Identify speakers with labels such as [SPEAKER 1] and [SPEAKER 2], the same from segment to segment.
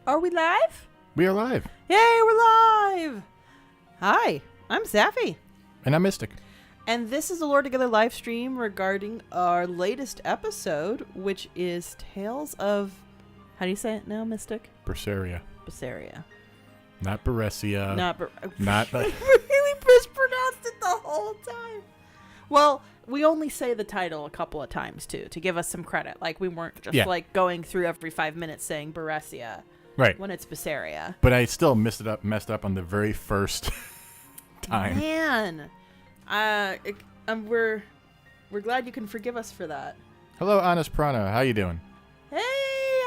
[SPEAKER 1] Are we live?
[SPEAKER 2] We are live.
[SPEAKER 1] Yay, we're live! Hi, I'm Sapphy.
[SPEAKER 2] And I'm Mystic.
[SPEAKER 1] And this is a Lore Together live stream regarding our latest episode, which is Tales of... How do you say it now, Mystic?
[SPEAKER 2] Berseria.
[SPEAKER 1] Berseria.
[SPEAKER 2] Not Berseria.
[SPEAKER 1] Not
[SPEAKER 2] like...
[SPEAKER 1] really mispronounced it the whole time. Well, we only say the title a couple of times, too, to give us some credit. Like, we weren't just, going through every 5 minutes saying Berseria.
[SPEAKER 2] Right.
[SPEAKER 1] When it's Berseria.
[SPEAKER 2] But I still messed up on the very first time.
[SPEAKER 1] Man. We're glad you can forgive us for that.
[SPEAKER 2] Hello, Honest Prana. How you doing?
[SPEAKER 1] Hey,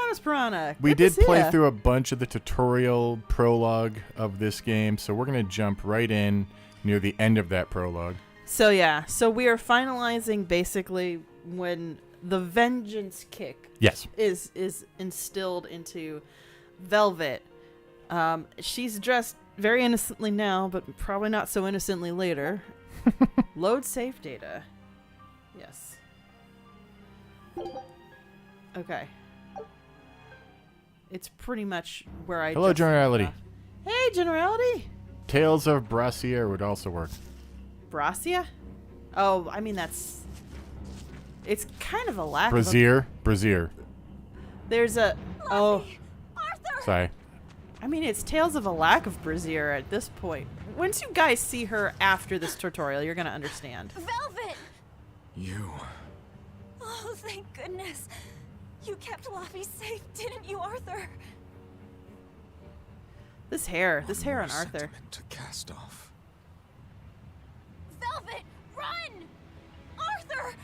[SPEAKER 1] Honest Piranha.
[SPEAKER 2] We did play through a bunch of the tutorial prologue of this game, so we're going to jump right in near the end of that prologue. So
[SPEAKER 1] we are finalizing basically when the vengeance kick is instilled into Velvet. She's dressed very innocently now, but probably not so innocently later. Load save data. Yes. Okay. It's pretty much where I...
[SPEAKER 2] Hello, Generality.
[SPEAKER 1] Hey, Generality.
[SPEAKER 2] Tales of Berseria would also work.
[SPEAKER 1] Berseria? Oh, I mean, that's... It's kind of a lack of...
[SPEAKER 2] Berseria.
[SPEAKER 1] There's a... Oh.
[SPEAKER 3] Arthur!
[SPEAKER 2] Sorry.
[SPEAKER 1] I mean, it's Tales of a lack of Berseria at this point. Once you guys see her after this tutorial, you're going to understand.
[SPEAKER 3] Velvet!
[SPEAKER 4] You.
[SPEAKER 3] Oh, thank goodness. You kept Laffy safe, didn't you, Arthur?
[SPEAKER 1] This hair on Arthur.
[SPEAKER 4] To cast off.
[SPEAKER 3] Velvet, run! Arthur!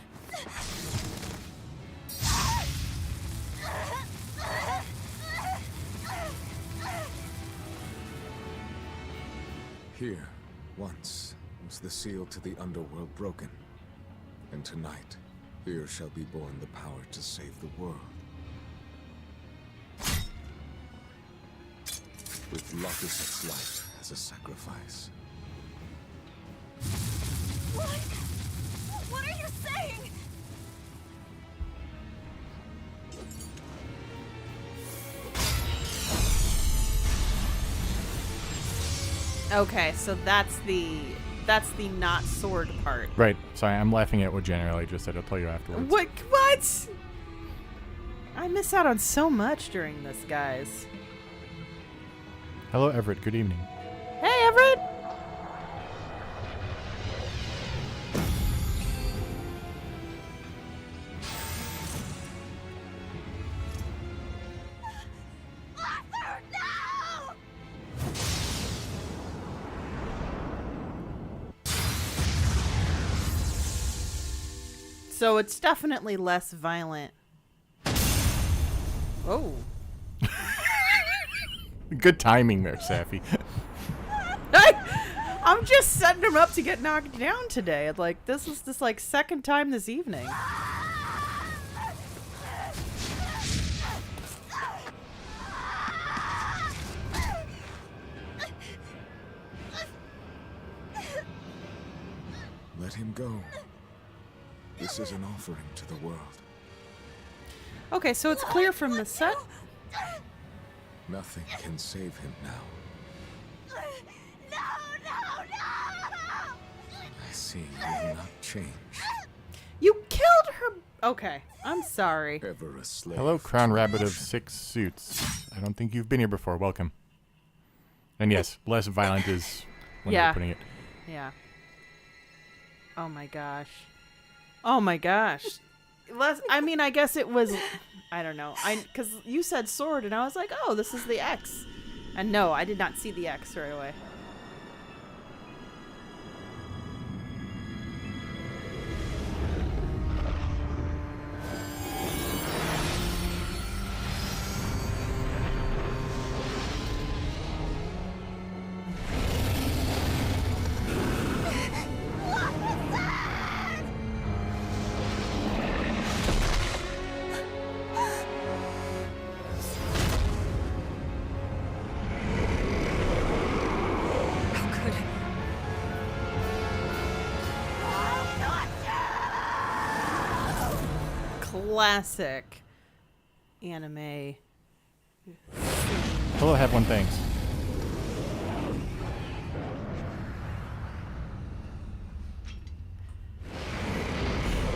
[SPEAKER 4] Here, once, was the seal to the underworld broken. And tonight, here shall be born the power to save the world. With Lafayette's life as a sacrifice.
[SPEAKER 3] What? What are you saying?
[SPEAKER 1] Okay, so that's the not sword part.
[SPEAKER 2] Right. Sorry, I'm laughing at what Generality just said. I'll tell you afterwards.
[SPEAKER 1] What? I miss out on so much during this, guys.
[SPEAKER 2] Hello, Everett. Good evening.
[SPEAKER 1] Hey, Everett!
[SPEAKER 3] Arthur, no!
[SPEAKER 1] So it's definitely less violent. Oh.
[SPEAKER 2] Good timing there, Sapphy.
[SPEAKER 1] I'm just setting him up to get knocked down today. Like, this is this second time this evening.
[SPEAKER 4] Let him go. This is an offering to the world.
[SPEAKER 1] Okay, so it's clear from the set.
[SPEAKER 4] Nothing can save him now.
[SPEAKER 3] No!
[SPEAKER 4] I see you will not change.
[SPEAKER 1] You killed her. Okay, I'm sorry.
[SPEAKER 4] Ever a slave.
[SPEAKER 2] Hello, Crown Rabbit of 6 Suits. I don't think you've been here before. Welcome. And yes, less violent is when we're putting it.
[SPEAKER 1] Yeah. Oh my gosh. Oh my gosh. I mean, I guess it was, I don't know. Because you said sword, and I was like, oh, this is the X. And no, I did not see the X right away. classic anime scene
[SPEAKER 2] Hello, have one, thanks.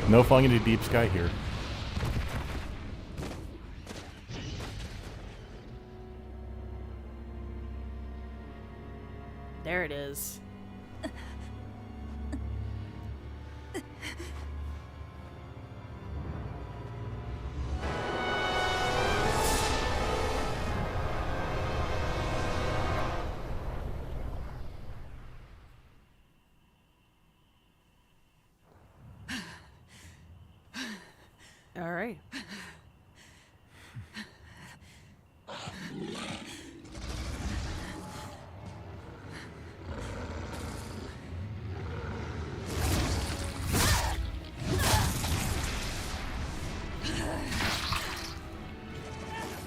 [SPEAKER 2] No falling into deep sky here.
[SPEAKER 1] There it is. All right.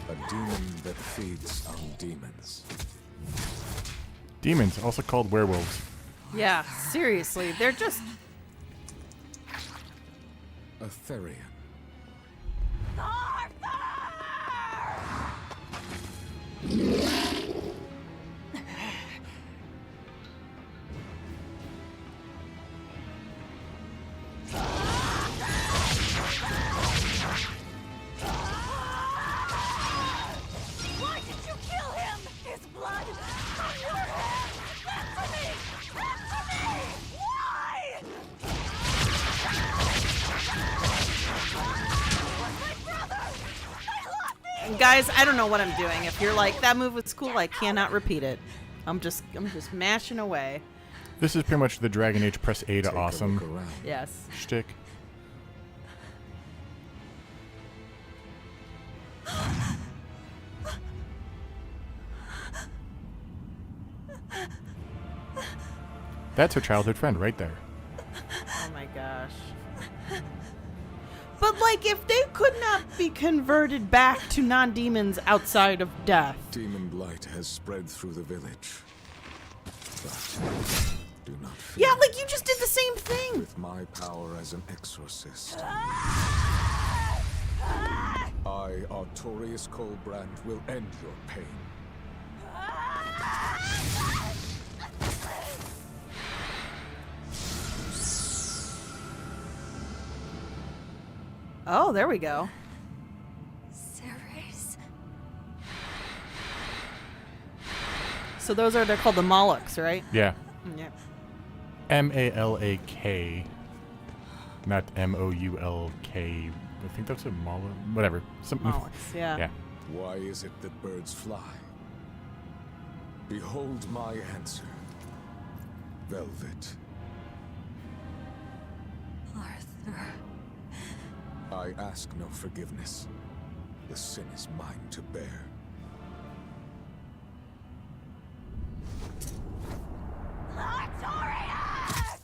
[SPEAKER 4] A demon that feeds on demons.
[SPEAKER 2] Demons, also called werewolves.
[SPEAKER 1] Yeah, seriously, they're just...
[SPEAKER 4] A Therian.
[SPEAKER 3] Why did you kill him? His blood on your hands! Answer me! Answer me! Why? My brother! I love me!
[SPEAKER 1] Guys, I don't know what I'm doing. If you're like, that move was cool, I cannot repeat it. I'm just mashing away.
[SPEAKER 2] This is pretty much the Dragon Age press A to
[SPEAKER 4] Take a look
[SPEAKER 2] awesome
[SPEAKER 4] around.
[SPEAKER 1] Yes.
[SPEAKER 2] shtick. That's her childhood friend right there.
[SPEAKER 1] Oh my gosh. But like, if they could not be converted back to non-demons outside of death.
[SPEAKER 4] Demon blight has spread through the village. But do not fear.
[SPEAKER 1] Yeah, like you just did the same thing.
[SPEAKER 4] With my power as an exorcist, I, Artorius Colbrand, will end your pain.
[SPEAKER 1] Oh, there we go.
[SPEAKER 3] Ceres.
[SPEAKER 1] So they're called the Molochs, right?
[SPEAKER 2] Yeah.
[SPEAKER 1] Yeah.
[SPEAKER 2] Malak. Not Moulk. I think that's a Moloch. Whatever.
[SPEAKER 1] Molochs, yeah.
[SPEAKER 2] Yeah.
[SPEAKER 4] Why is it that birds fly? Behold my answer. Velvet.
[SPEAKER 3] Arthur.
[SPEAKER 4] I ask no forgiveness. The sin is mine to bear.
[SPEAKER 3] Artorius!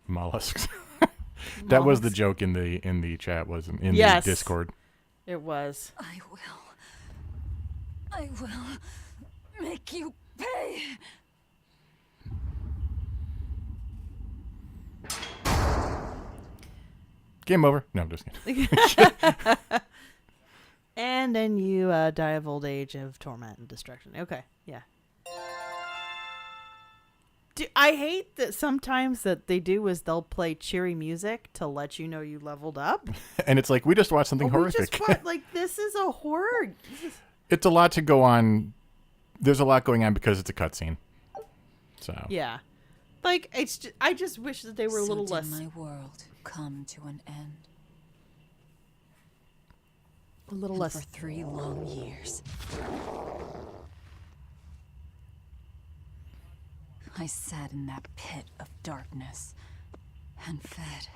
[SPEAKER 2] Mollusks. That was the joke in the chat, wasn't in
[SPEAKER 1] Yes.
[SPEAKER 2] the Discord.
[SPEAKER 1] It was.
[SPEAKER 3] I will make you pay.
[SPEAKER 2] Game over. No, I'm just kidding.
[SPEAKER 1] And then you die of old age of torment and destruction. Okay, yeah. I hate that sometimes that they do is they'll play cheery music to let you know you leveled up.
[SPEAKER 2] And it's like, we just watched something horrific.
[SPEAKER 1] This is a horror.
[SPEAKER 2] It's a lot to go on. There's a lot going on because it's a cutscene. So
[SPEAKER 1] Yeah. Like, I just wish that they were a little less.
[SPEAKER 3] my world come to an end.
[SPEAKER 1] A little
[SPEAKER 3] And
[SPEAKER 1] less.
[SPEAKER 3] for 3 long years, I sat in that pit of darkness and fed.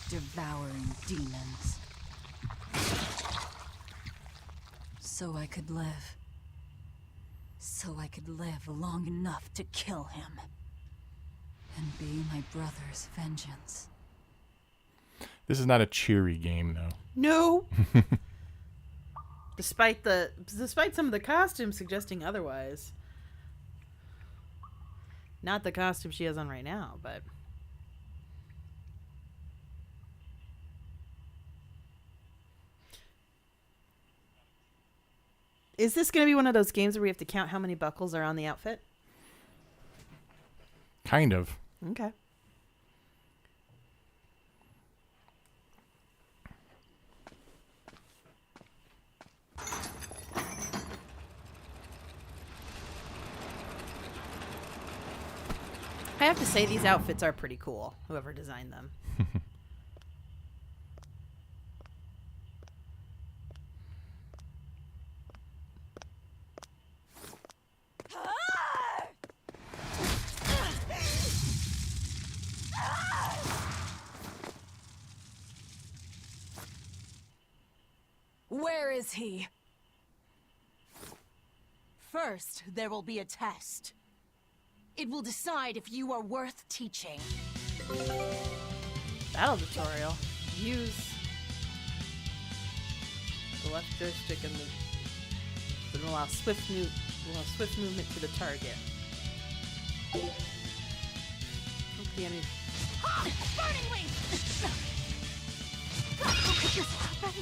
[SPEAKER 3] Devouring demons. So I could live. So I could live long enough to kill him. And be my brother's vengeance.
[SPEAKER 2] this is not a cheery game, though.
[SPEAKER 1] No. Despite some of the costumes suggesting otherwise. Not the costume she has on right now, but Is this going to be one of those games where we have to count how many buckles are on the outfit?
[SPEAKER 2] Kind of.
[SPEAKER 1] Okay. I have to say, these outfits are pretty cool, whoever designed them.
[SPEAKER 3] Where is he?
[SPEAKER 5] First, there will be a test. It will decide if you are worth teaching.
[SPEAKER 1] Battle tutorial. Use the left joystick and the allow swift movement to the target. The enemy.
[SPEAKER 5] Burning wing! How could this happen?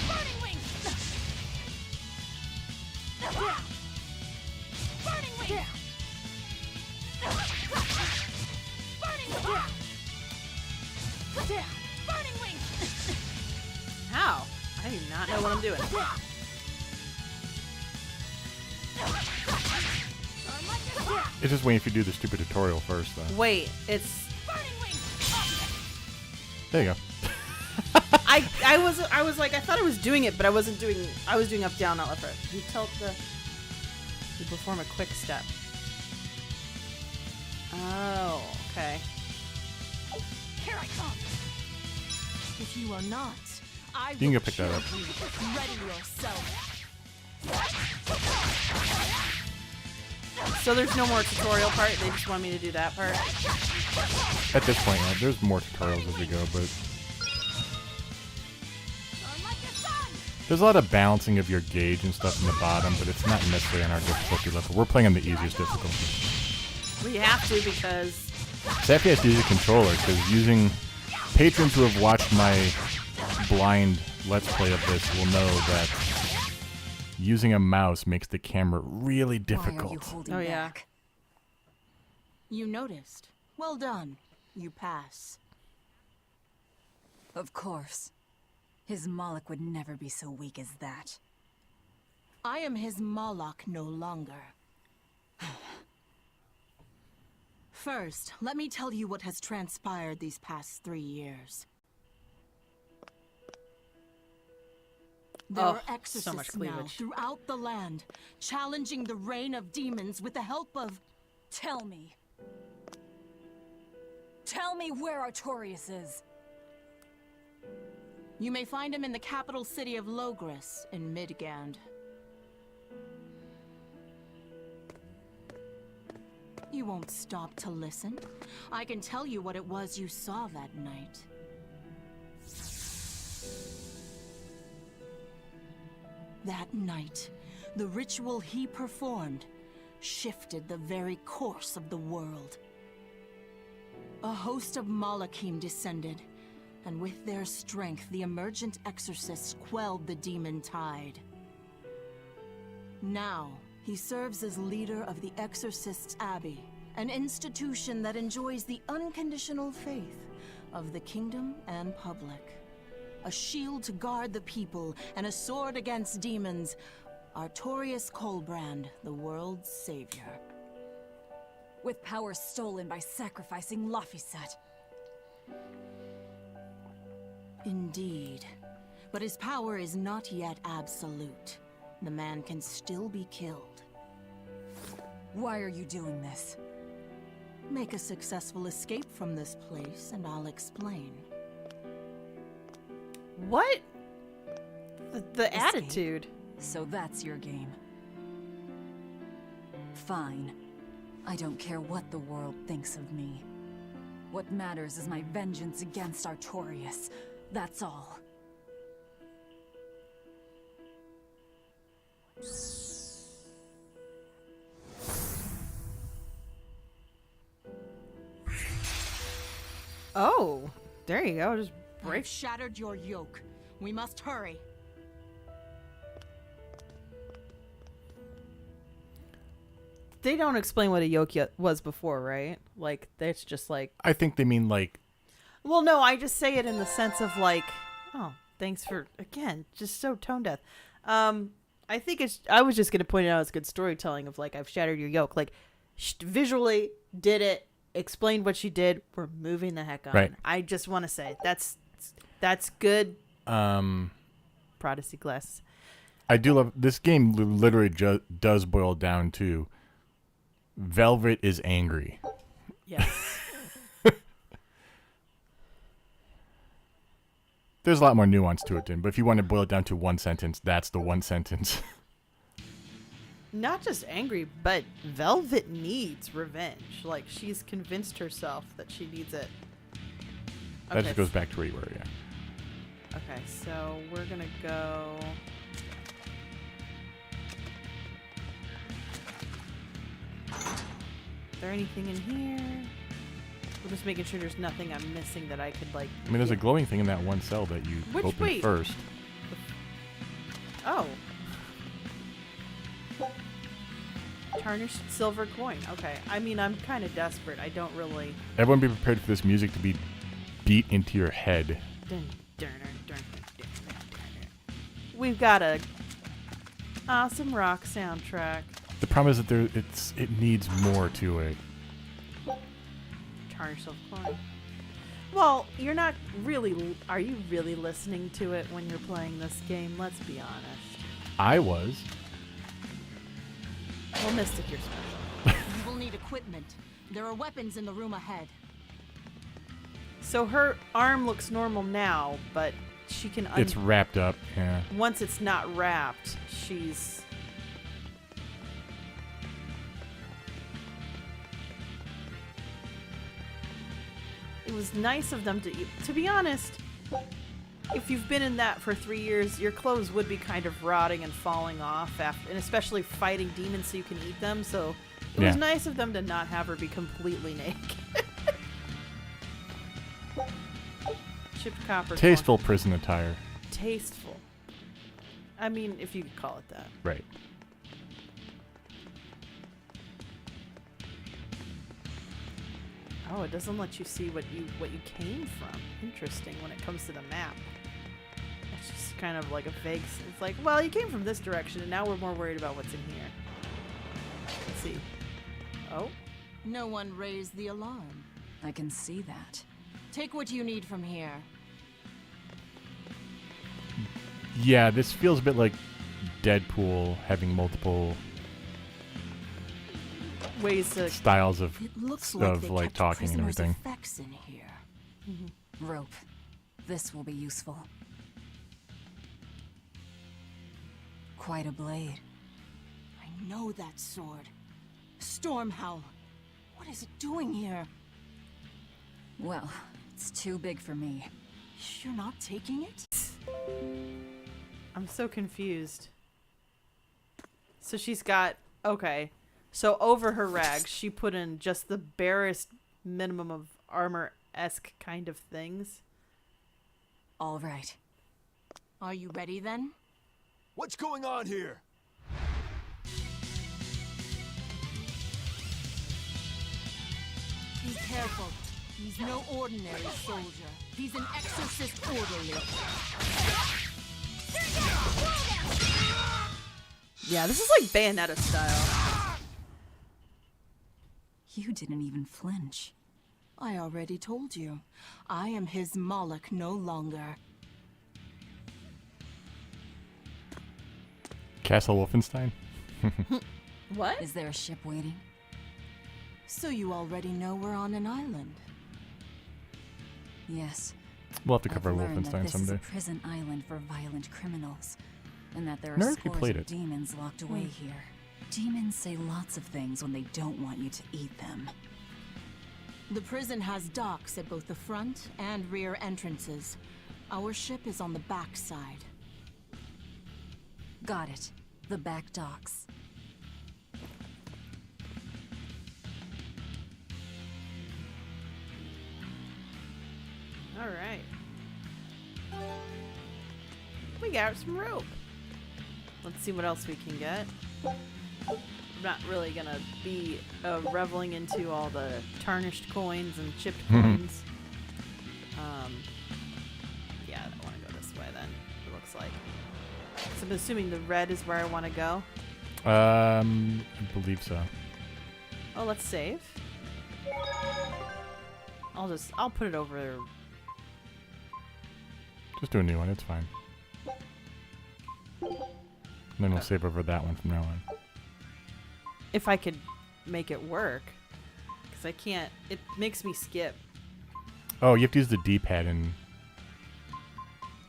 [SPEAKER 5] Burning wing! Burning wing! Burning wing! Burning wing!
[SPEAKER 1] How? I do not know what I'm doing.
[SPEAKER 2] It's just waiting for you to do the stupid tutorial first, though.
[SPEAKER 1] Wait, it's.
[SPEAKER 5] Burning wing!
[SPEAKER 2] There you go.
[SPEAKER 1] I was like, I thought I was doing it, but I wasn't doing. I was doing up, down, not left, right. You tilt the. You perform a quick step. Oh, okay.
[SPEAKER 5] Here I come. If you are not, I will
[SPEAKER 2] You can go pick that
[SPEAKER 5] kill
[SPEAKER 2] up.
[SPEAKER 5] you. Ready yourself.
[SPEAKER 1] So there's no more tutorial part. They just want me to do that part.
[SPEAKER 2] At this point, yeah, there's more tutorials as we go, but there's a lot of balancing of your gauge and stuff in the bottom, but it's not necessarily on our difficulty level. We're playing on the easiest difficulty.
[SPEAKER 1] We have to because.
[SPEAKER 2] Sapphy has to use a controller, because using patrons who have watched my blind Let's Play of this will know that using a mouse makes the camera really difficult.
[SPEAKER 3] Why are you holding
[SPEAKER 1] Oh, yeah.
[SPEAKER 3] back?
[SPEAKER 5] You noticed. Well done. You pass.
[SPEAKER 3] Of course. His Moloch would never be so weak as that.
[SPEAKER 5] I am his Moloch no longer. First, let me tell you what has transpired these past 3 years. There
[SPEAKER 1] Oh,
[SPEAKER 5] are
[SPEAKER 1] so
[SPEAKER 5] exorcists
[SPEAKER 1] much
[SPEAKER 5] now
[SPEAKER 1] cleavage.
[SPEAKER 5] throughout the land, challenging the reign of demons with the help of...
[SPEAKER 3] Tell me. Tell me where Artorias is.
[SPEAKER 5] You may find him in the capital city of Logris in Midgand. You won't stop to listen. I can tell you what it was you saw that night. That night, the ritual he performed shifted the very course of the world. A host of Malachim descended, and with their strength, the emergent exorcists quelled the demon tide. Now, he serves as leader of the Exorcists' Abbey, an institution that enjoys the unconditional faith of the kingdom and public. A shield to guard the people and a sword against demons, Artorias Colbrand, the world's savior.
[SPEAKER 3] With power stolen by sacrificing Laphicet.
[SPEAKER 5] Indeed. But his power is not yet absolute. The man can still be killed.
[SPEAKER 3] Why are you doing this?
[SPEAKER 5] Make a successful escape from this place, and I'll explain.
[SPEAKER 1] What? The
[SPEAKER 3] Escape?
[SPEAKER 1] attitude.
[SPEAKER 3] So that's your game. Fine. I don't care what the world thinks of me. What matters is my vengeance against Artorias. That's all.
[SPEAKER 1] Oh, there you go. Just
[SPEAKER 5] I've
[SPEAKER 1] break.
[SPEAKER 5] shattered your yoke. We must hurry.
[SPEAKER 1] They don't explain what a yoke was before, right? Like, it's just like...
[SPEAKER 2] I think they mean, like...
[SPEAKER 1] Well, no, I just say it in the sense of, like... Oh, thanks for... Again, just so tone deaf. I think it's... I was just going to point it out as good storytelling of, like, I've shattered your yoke. Like, visually did it, explained what she did, we're moving the heck on.
[SPEAKER 2] Right.
[SPEAKER 1] I just want to say, that's good. Prodigy glass.
[SPEAKER 2] I do love... This game literally does boil down to... Velvet is angry.
[SPEAKER 1] Yes.
[SPEAKER 2] There's a lot more nuance to it, but if you want to boil it down to one sentence, that's the one sentence.
[SPEAKER 1] Not just angry, but Velvet needs revenge. Like, she's convinced herself that she needs it.
[SPEAKER 2] That just goes back to where you were, yeah.
[SPEAKER 1] Okay, so we're gonna go... Is there anything in here? We're just making sure there's nothing I'm missing that I could, like...
[SPEAKER 2] I mean, there's a glowing thing in that one cell that you opened first.
[SPEAKER 1] Oh. Tarnished silver coin. Okay. I mean, I'm kind of desperate. I don't really...
[SPEAKER 2] Everyone be prepared for this music to be beat into your head.
[SPEAKER 1] We've got a awesome rock soundtrack.
[SPEAKER 2] The problem is that it needs more to it.
[SPEAKER 1] Tarnished silver coin. Well, you're not really... Are you really listening to it when you're playing this game? Let's be honest.
[SPEAKER 2] I was.
[SPEAKER 1] Well, Mystic, you're special.
[SPEAKER 5] You will need equipment. There are weapons in the room ahead.
[SPEAKER 1] So her arm looks normal now, but she can...
[SPEAKER 2] It's wrapped up, yeah.
[SPEAKER 1] Once it's not wrapped, she's... It was nice of them to be honest, if you've been in that for 3 years, your clothes would be kind of rotting and falling off, and especially fighting demons so you can eat them, so it was nice of them to not have her be completely naked. Chipped copper.
[SPEAKER 2] Tasteful prison attire.
[SPEAKER 1] Tasteful. I mean, if you could call it that.
[SPEAKER 2] Right.
[SPEAKER 1] Oh, it doesn't let you see what you came from. Interesting when it comes to the map. It's just kind of like a vague... It's like, well, you came from this direction, and now we're more worried about what's in here. Let's see. Oh?
[SPEAKER 5] No one raised the alarm.
[SPEAKER 3] I can see that.
[SPEAKER 5] Take what you need from here.
[SPEAKER 2] Yeah, this feels a bit like Deadpool having multiple
[SPEAKER 1] ways to...
[SPEAKER 2] styles of
[SPEAKER 5] It looks like
[SPEAKER 2] talking and everything.
[SPEAKER 5] Effects in here.
[SPEAKER 3] Rope. This will be useful. Quite a blade.
[SPEAKER 5] I know that sword. Stormhowl. What is it doing here?
[SPEAKER 3] Well, it's too big for me.
[SPEAKER 5] You're not taking it?
[SPEAKER 1] I'm so confused. So she's got... Okay. So over her rags, she put in just the barest minimum of armor-esque kind of things.
[SPEAKER 3] All right.
[SPEAKER 5] Are you ready then?
[SPEAKER 6] What's going on here?
[SPEAKER 5] Be careful. He's no ordinary soldier. He's an exorcist orderly.
[SPEAKER 1] Yeah, this is like Bayonetta style.
[SPEAKER 3] You didn't even flinch.
[SPEAKER 5] I already told you. I am his Moloch no longer.
[SPEAKER 2] Castle Wolfenstein?
[SPEAKER 1] What?
[SPEAKER 3] Is there a ship waiting?
[SPEAKER 5] So you already know we're on an island.
[SPEAKER 3] Yes.
[SPEAKER 2] We'll have to cover
[SPEAKER 3] I've learned that
[SPEAKER 2] Wolfenstein
[SPEAKER 3] this
[SPEAKER 2] someday.
[SPEAKER 3] is a prison island for violent criminals, and that there are
[SPEAKER 2] Never actually
[SPEAKER 3] scores
[SPEAKER 2] played
[SPEAKER 3] of
[SPEAKER 2] it.
[SPEAKER 3] demons locked away here. Demons say lots of things when they don't want you to eat them.
[SPEAKER 5] The prison has docks at both the front and rear entrances. Our ship is on the back side.
[SPEAKER 3] Got it. The back docks.
[SPEAKER 1] All right. We got some rope. Let's see what else we can get. not really gonna be reveling into all the tarnished coins and chipped coins. Yeah, I don't want to go this way then, it looks like. So I'm assuming the red is where I want to go?
[SPEAKER 2] I believe so.
[SPEAKER 1] Oh, let's save. I'll put it over.
[SPEAKER 2] Just do a new one, it's fine. And then we'll save over that one from now on.
[SPEAKER 1] If I could make it work. Because I can't. It makes me skip.
[SPEAKER 2] Oh, you have to use the D-pad in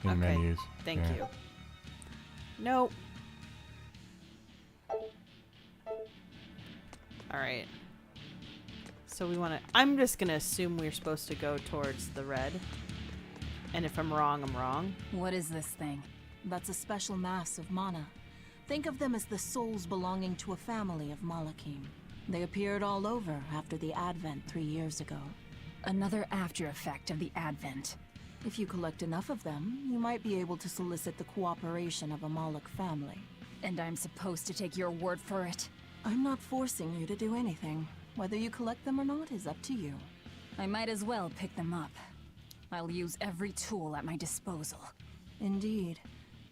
[SPEAKER 1] Okay,
[SPEAKER 2] menus.
[SPEAKER 1] Thank
[SPEAKER 2] Yeah.
[SPEAKER 1] you. Nope. Alright. So we want to... I'm just going to assume we're supposed to go towards the red. And if I'm wrong, I'm wrong.
[SPEAKER 3] What is this thing?
[SPEAKER 5] That's a special mass of mana. Think of them as the souls belonging to a family of Malakim. They appeared all over after the Advent 3 years ago.
[SPEAKER 3] Another after effect of the Advent.
[SPEAKER 5] If you collect enough of them, you might be able to solicit the cooperation of a Moloch family.
[SPEAKER 3] And I'm supposed to take your word for it?
[SPEAKER 5] I'm not forcing you to do anything. Whether you collect them or not is up to you.
[SPEAKER 3] I might as well pick them up. I'll use every tool at my disposal.
[SPEAKER 5] Indeed.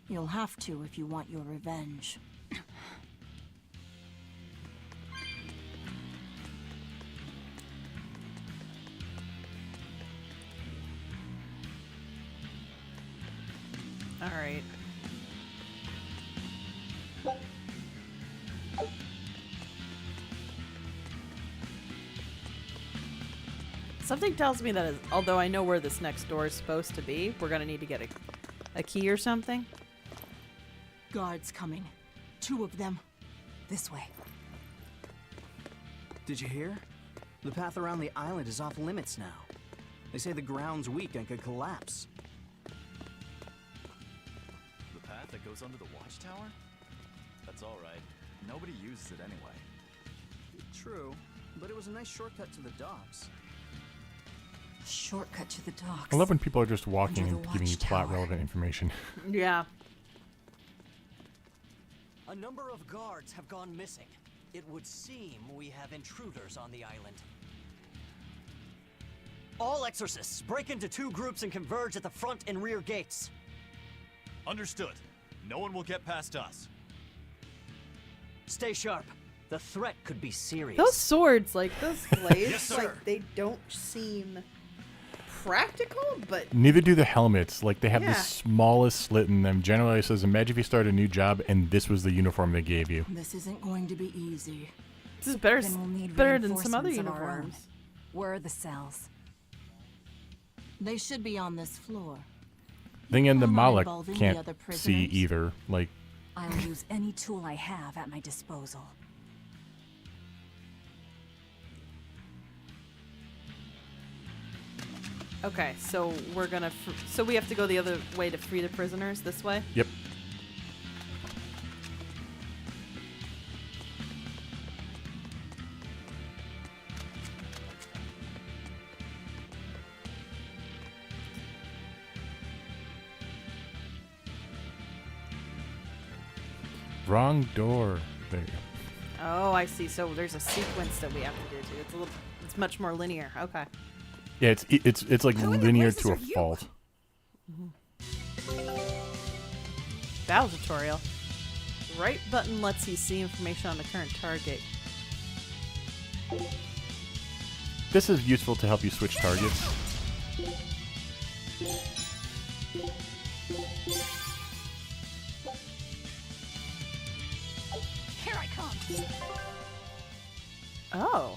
[SPEAKER 5] You'll have to if you want your revenge.
[SPEAKER 1] All right. Something tells me that although I know where this next door is supposed to be, we're going to need to get a key or something.
[SPEAKER 5] Guards coming. 2 of them.
[SPEAKER 3] This way.
[SPEAKER 7] Did you hear? The path around the island is off limits now. They say the ground's weak and could collapse.
[SPEAKER 6] The path that goes under the watchtower? That's alright. Nobody uses it anyway.
[SPEAKER 7] True, but it was a nice shortcut to the docks.
[SPEAKER 3] Shortcut to the docks.
[SPEAKER 2] I love when people are just walking
[SPEAKER 3] Under
[SPEAKER 2] and
[SPEAKER 3] the
[SPEAKER 2] giving you plot
[SPEAKER 3] watchtower.
[SPEAKER 2] relevant information.
[SPEAKER 1] Yeah.
[SPEAKER 8] A number of guards have gone missing. It would seem we have intruders on the island. All exorcists break into 2 groups and converge at the front and rear gates.
[SPEAKER 6] Understood. No one will get past us.
[SPEAKER 8] Stay sharp. The threat could be serious.
[SPEAKER 1] Those swords, like those blades,
[SPEAKER 6] Yes, sir.
[SPEAKER 1] like they don't seem practical, but
[SPEAKER 2] Neither do the helmets. Like, they have
[SPEAKER 1] Yeah.
[SPEAKER 2] the smallest slit in them. Generally, it says, imagine if you started a new job and this was the uniform they gave you.
[SPEAKER 5] This isn't going to be easy.
[SPEAKER 1] this is better,
[SPEAKER 3] Then we'll need
[SPEAKER 1] better than some other
[SPEAKER 3] reinforcements of our own.
[SPEAKER 1] uniforms.
[SPEAKER 3] Where are the cells?
[SPEAKER 5] They should be on this floor.
[SPEAKER 2] Thing in the
[SPEAKER 5] Plan on
[SPEAKER 2] Moloch
[SPEAKER 5] involving the
[SPEAKER 2] can't
[SPEAKER 5] other
[SPEAKER 2] see
[SPEAKER 5] prisoners?
[SPEAKER 2] either. Like,
[SPEAKER 3] I'll use any tool I have at my disposal.
[SPEAKER 1] Okay, so we're gonna. So we have to go the other way to free the prisoners. This way.
[SPEAKER 2] yep. Wrong door. There you go.
[SPEAKER 1] Oh, I see. So there's a sequence that we have to do too. It's a little. It's much more linear. Okay.
[SPEAKER 2] Yeah, it's like
[SPEAKER 1] Who in the
[SPEAKER 2] linear
[SPEAKER 1] blazes
[SPEAKER 2] to a
[SPEAKER 1] are you?
[SPEAKER 2] fault.
[SPEAKER 1] Battle tutorial. Right button lets you see information on the current target.
[SPEAKER 2] This is useful to help you switch targets.
[SPEAKER 3] Here I come!
[SPEAKER 1] Oh.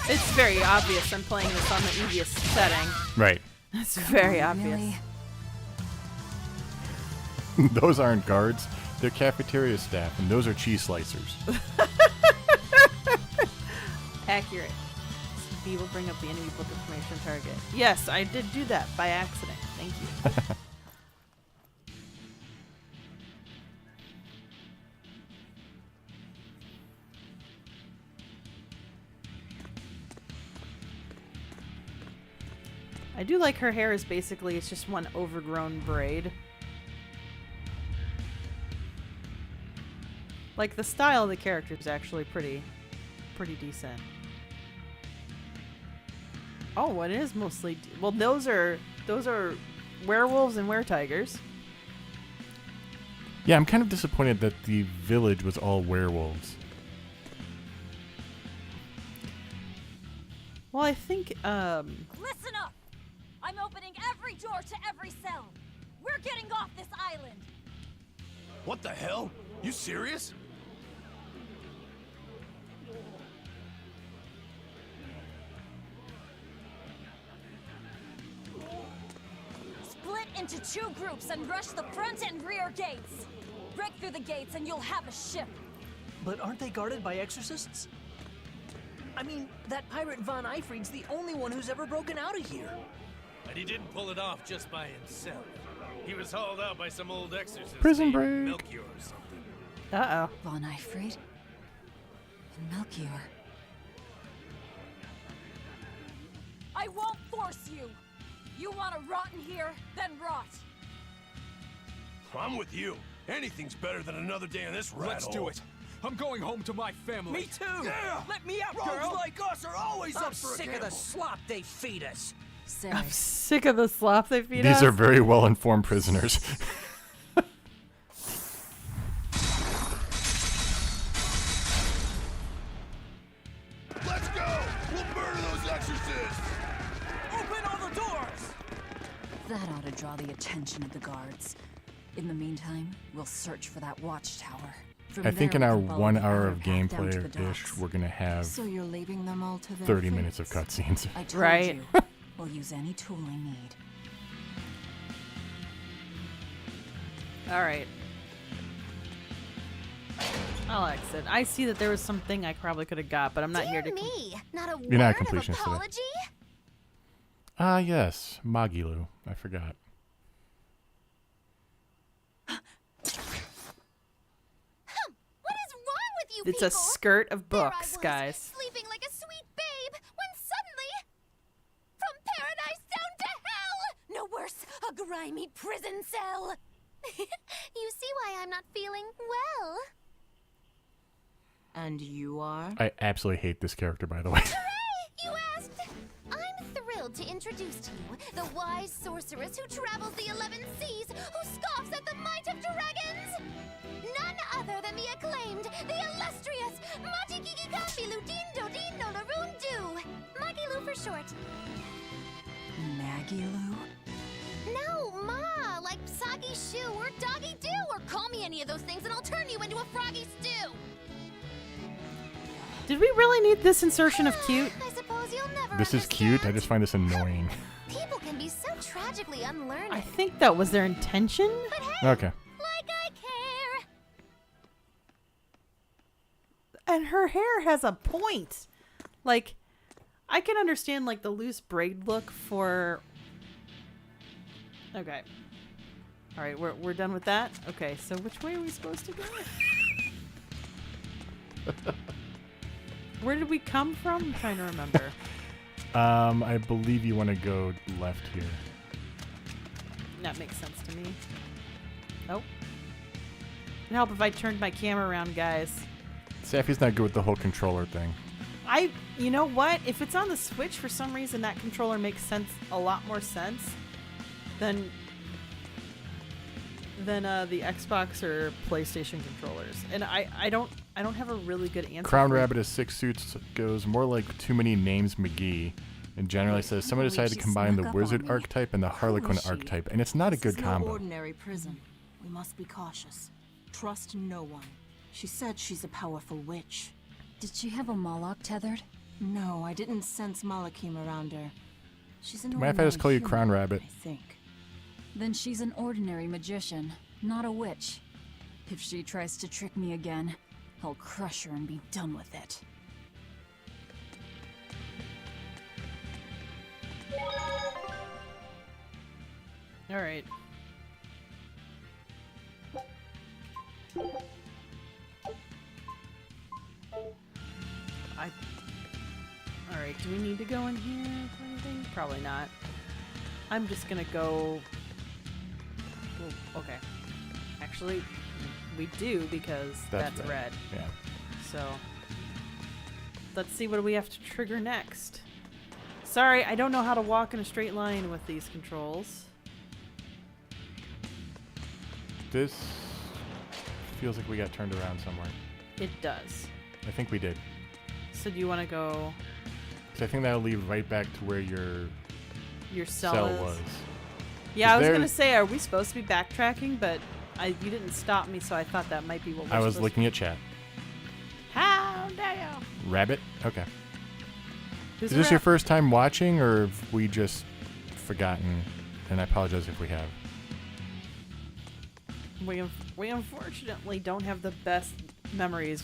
[SPEAKER 1] It's very obvious I'm playing this on the easiest setting.
[SPEAKER 2] Right.
[SPEAKER 1] It's very obvious.
[SPEAKER 3] Really?
[SPEAKER 2] Those aren't guards. They're cafeteria staff, and those are cheese slicers.
[SPEAKER 1] Accurate. B will bring up the enemy book information target. Yes, I did do that by accident. Thank you. I do like her hair is basically, it's just one overgrown braid. Like, the style of the character is actually pretty decent. Oh, it is mostly... Well, those are werewolves and were-tigers.
[SPEAKER 2] Yeah, I'm kind of disappointed that the village was all werewolves.
[SPEAKER 1] Well, I think,
[SPEAKER 9] Listen up! I'm opening every door to every cell. We're getting off this island.
[SPEAKER 6] What the hell? You serious?
[SPEAKER 9] Split into 2 groups and rush the front and rear gates. Break through the gates and you'll have a ship.
[SPEAKER 8] But aren't they guarded by exorcists? I mean, that pirate Von Eifried's the only one who's ever broken out of here.
[SPEAKER 10] And he didn't pull it off just by himself. He was hauled out by some old exorcist
[SPEAKER 2] Prison
[SPEAKER 10] named
[SPEAKER 2] break.
[SPEAKER 10] Melchior or something.
[SPEAKER 1] uh-oh.
[SPEAKER 3] Von Eifried and Melchior.
[SPEAKER 9] I won't force you. You want to rot in here? Then rot.
[SPEAKER 10] I'm with you. Anything's better than another day in this rat
[SPEAKER 6] Let's do
[SPEAKER 10] hole.
[SPEAKER 6] it. I'm going home to my family.
[SPEAKER 8] Me too!
[SPEAKER 6] Yeah!
[SPEAKER 8] Let me out,
[SPEAKER 6] Rogues
[SPEAKER 8] girl!
[SPEAKER 6] like us are always
[SPEAKER 8] I'm
[SPEAKER 6] up for a
[SPEAKER 8] sick of the
[SPEAKER 6] gamble.
[SPEAKER 8] slop they feed us.
[SPEAKER 1] I'm
[SPEAKER 3] Ceres.
[SPEAKER 1] sick of the slop they feed
[SPEAKER 2] These
[SPEAKER 1] us.
[SPEAKER 2] are very well-informed prisoners.
[SPEAKER 10] Let's go! We'll murder those exorcists!
[SPEAKER 8] Open all the doors!
[SPEAKER 3] That ought to draw the attention of the guards. In the meantime, we'll search for that watchtower. From
[SPEAKER 2] I think
[SPEAKER 3] there
[SPEAKER 2] in
[SPEAKER 3] we
[SPEAKER 2] our
[SPEAKER 3] can follow
[SPEAKER 2] 1
[SPEAKER 3] the
[SPEAKER 2] hour
[SPEAKER 3] outer
[SPEAKER 2] of
[SPEAKER 3] path down to the
[SPEAKER 2] gameplay-ish,
[SPEAKER 3] docks.
[SPEAKER 2] we're going to have
[SPEAKER 5] So you're leaving them all to their
[SPEAKER 2] 30 minutes of
[SPEAKER 5] fates?
[SPEAKER 2] cutscenes.
[SPEAKER 3] I told
[SPEAKER 1] Right.
[SPEAKER 3] you, we'll use any tool we need.
[SPEAKER 1] All right. I'll exit. I see that there was something I probably could have got, but I'm not here to...
[SPEAKER 9] me. Not a
[SPEAKER 2] You're not a
[SPEAKER 9] word of
[SPEAKER 2] completionist today.
[SPEAKER 9] apology.
[SPEAKER 2] Ah, yes. Magilu. I forgot.
[SPEAKER 9] What is wrong with you
[SPEAKER 1] It's
[SPEAKER 9] people?
[SPEAKER 1] a skirt of
[SPEAKER 9] There I
[SPEAKER 1] books,
[SPEAKER 9] was,
[SPEAKER 1] guys.
[SPEAKER 9] sleeping like a sweet babe, when suddenly, from paradise down to hell! No worse, a grimy prison cell. You see why I'm not feeling well.
[SPEAKER 5] And you are?
[SPEAKER 2] I absolutely hate this character, by the way.
[SPEAKER 9] Hooray! You asked. I'm thrilled to introduce to you the wise sorceress who travels the 11 seas, who scoffs at the might of dragons. None other than the acclaimed, the illustrious Machikiki Kambilu Dindo Dino Larundu. Magilu for short.
[SPEAKER 3] Magilu?
[SPEAKER 9] No, Ma, like Soggy Shoe or Doggy Doo, or call me any of those things and I'll turn you into a froggy stew.
[SPEAKER 1] Did we really need this insertion of cute?
[SPEAKER 9] I suppose you'll never
[SPEAKER 2] This is cute. I
[SPEAKER 9] understand.
[SPEAKER 2] just find this annoying.
[SPEAKER 9] People can be so tragically unlearned.
[SPEAKER 1] I think that was their intention.
[SPEAKER 9] But hey,
[SPEAKER 2] Okay.
[SPEAKER 9] like I care.
[SPEAKER 1] And her hair has a point. Like, I can understand, like, the loose braid look for... Okay. All right, we're done with that? Okay, so which way are we supposed to go? Where did we come from? I'm trying to remember.
[SPEAKER 2] I believe you want to go left here.
[SPEAKER 1] That makes sense to me. Oh. It'd help if I turned my camera around, guys.
[SPEAKER 2] Sapphy's not good with the whole controller thing.
[SPEAKER 1] You know what? If it's on the Switch, for some reason, that controller makes a lot more sense than the Xbox or PlayStation controllers. And I don't have a really good answer.
[SPEAKER 2] Crown
[SPEAKER 1] for
[SPEAKER 2] Rabbit is 6 suits goes more like too many names McGee, and generally says someone decided to
[SPEAKER 3] She
[SPEAKER 2] combine the
[SPEAKER 3] snuck up
[SPEAKER 2] wizard
[SPEAKER 3] on me.
[SPEAKER 2] archetype and the harlequin
[SPEAKER 5] is she?
[SPEAKER 2] archetype, and it's not a
[SPEAKER 5] This
[SPEAKER 2] good
[SPEAKER 5] is
[SPEAKER 2] combo.
[SPEAKER 5] No ordinary prison. We must be cautious. Trust no one. She said she's a powerful witch.
[SPEAKER 3] Did she have a Moloch tethered?
[SPEAKER 5] No, I didn't sense Malakim around her. She's an
[SPEAKER 2] Mind if I just call you
[SPEAKER 5] ordinary
[SPEAKER 2] Crown
[SPEAKER 5] human,
[SPEAKER 2] Rabbit?
[SPEAKER 5] I think.
[SPEAKER 3] Then she's an ordinary magician, not a witch. If she tries to trick me again, I'll crush her and be done with it.
[SPEAKER 1] All right. All right. Do we need to go in here for anything? Probably not. I'm just gonna go. Well, okay. Actually, we do because that's red.
[SPEAKER 2] Yeah.
[SPEAKER 1] So let's see what we have to trigger next. Sorry, I don't know how to walk in a straight line with these controls.
[SPEAKER 2] This feels like we got turned around somewhere.
[SPEAKER 1] It does.
[SPEAKER 2] I think we did.
[SPEAKER 1] So do you want to go?
[SPEAKER 2] Because I think that'll lead right back to where your
[SPEAKER 1] cell
[SPEAKER 2] was.
[SPEAKER 1] Yeah, I was gonna say, are we supposed to be backtracking? But you didn't stop me, so I thought that might be what we're
[SPEAKER 2] I was looking at chat.
[SPEAKER 1] How dare you?
[SPEAKER 2] Rabbit? Okay.
[SPEAKER 1] Who's
[SPEAKER 2] Is this your first time watching, or have we just forgotten? And I apologize if we have.
[SPEAKER 1] We unfortunately don't have the best memories.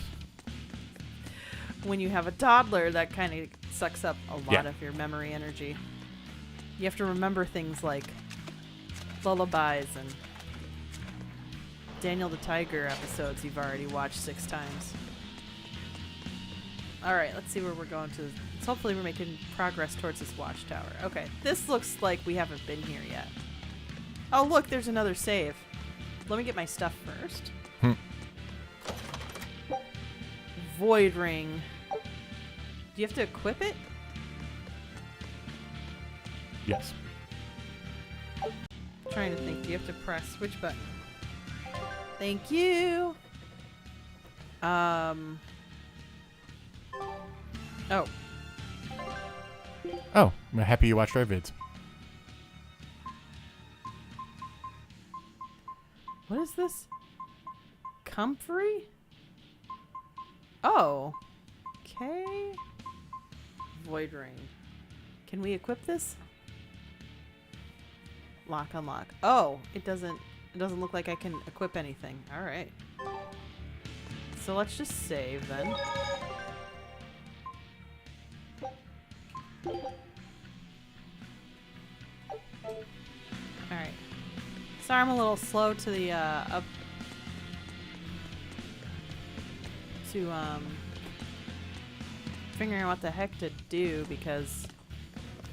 [SPEAKER 1] When you have a toddler, that kind of sucks up a lot of your memory energy. You have to remember things like lullabies and Daniel the Tiger episodes you've already watched 6 times. Alright, let's see where we're going to. So hopefully we're making progress towards this watchtower. Okay, this looks like we haven't been here yet. Oh look, there's another save. Let me get my stuff first. Void ring. Do you have to equip it?
[SPEAKER 2] Yes.
[SPEAKER 1] I'm trying to think. Do you have to press which button? Thank you. Oh.
[SPEAKER 2] Oh, I'm happy you watched our vids.
[SPEAKER 1] What is this? Comfrey? Oh. Okay. Void ring. Can we equip this? Lock, unlock. Oh, it doesn't look like I can equip anything. All right. So let's just save then. All right. Sorry, I'm a little slow to the up to figuring out what the heck to do because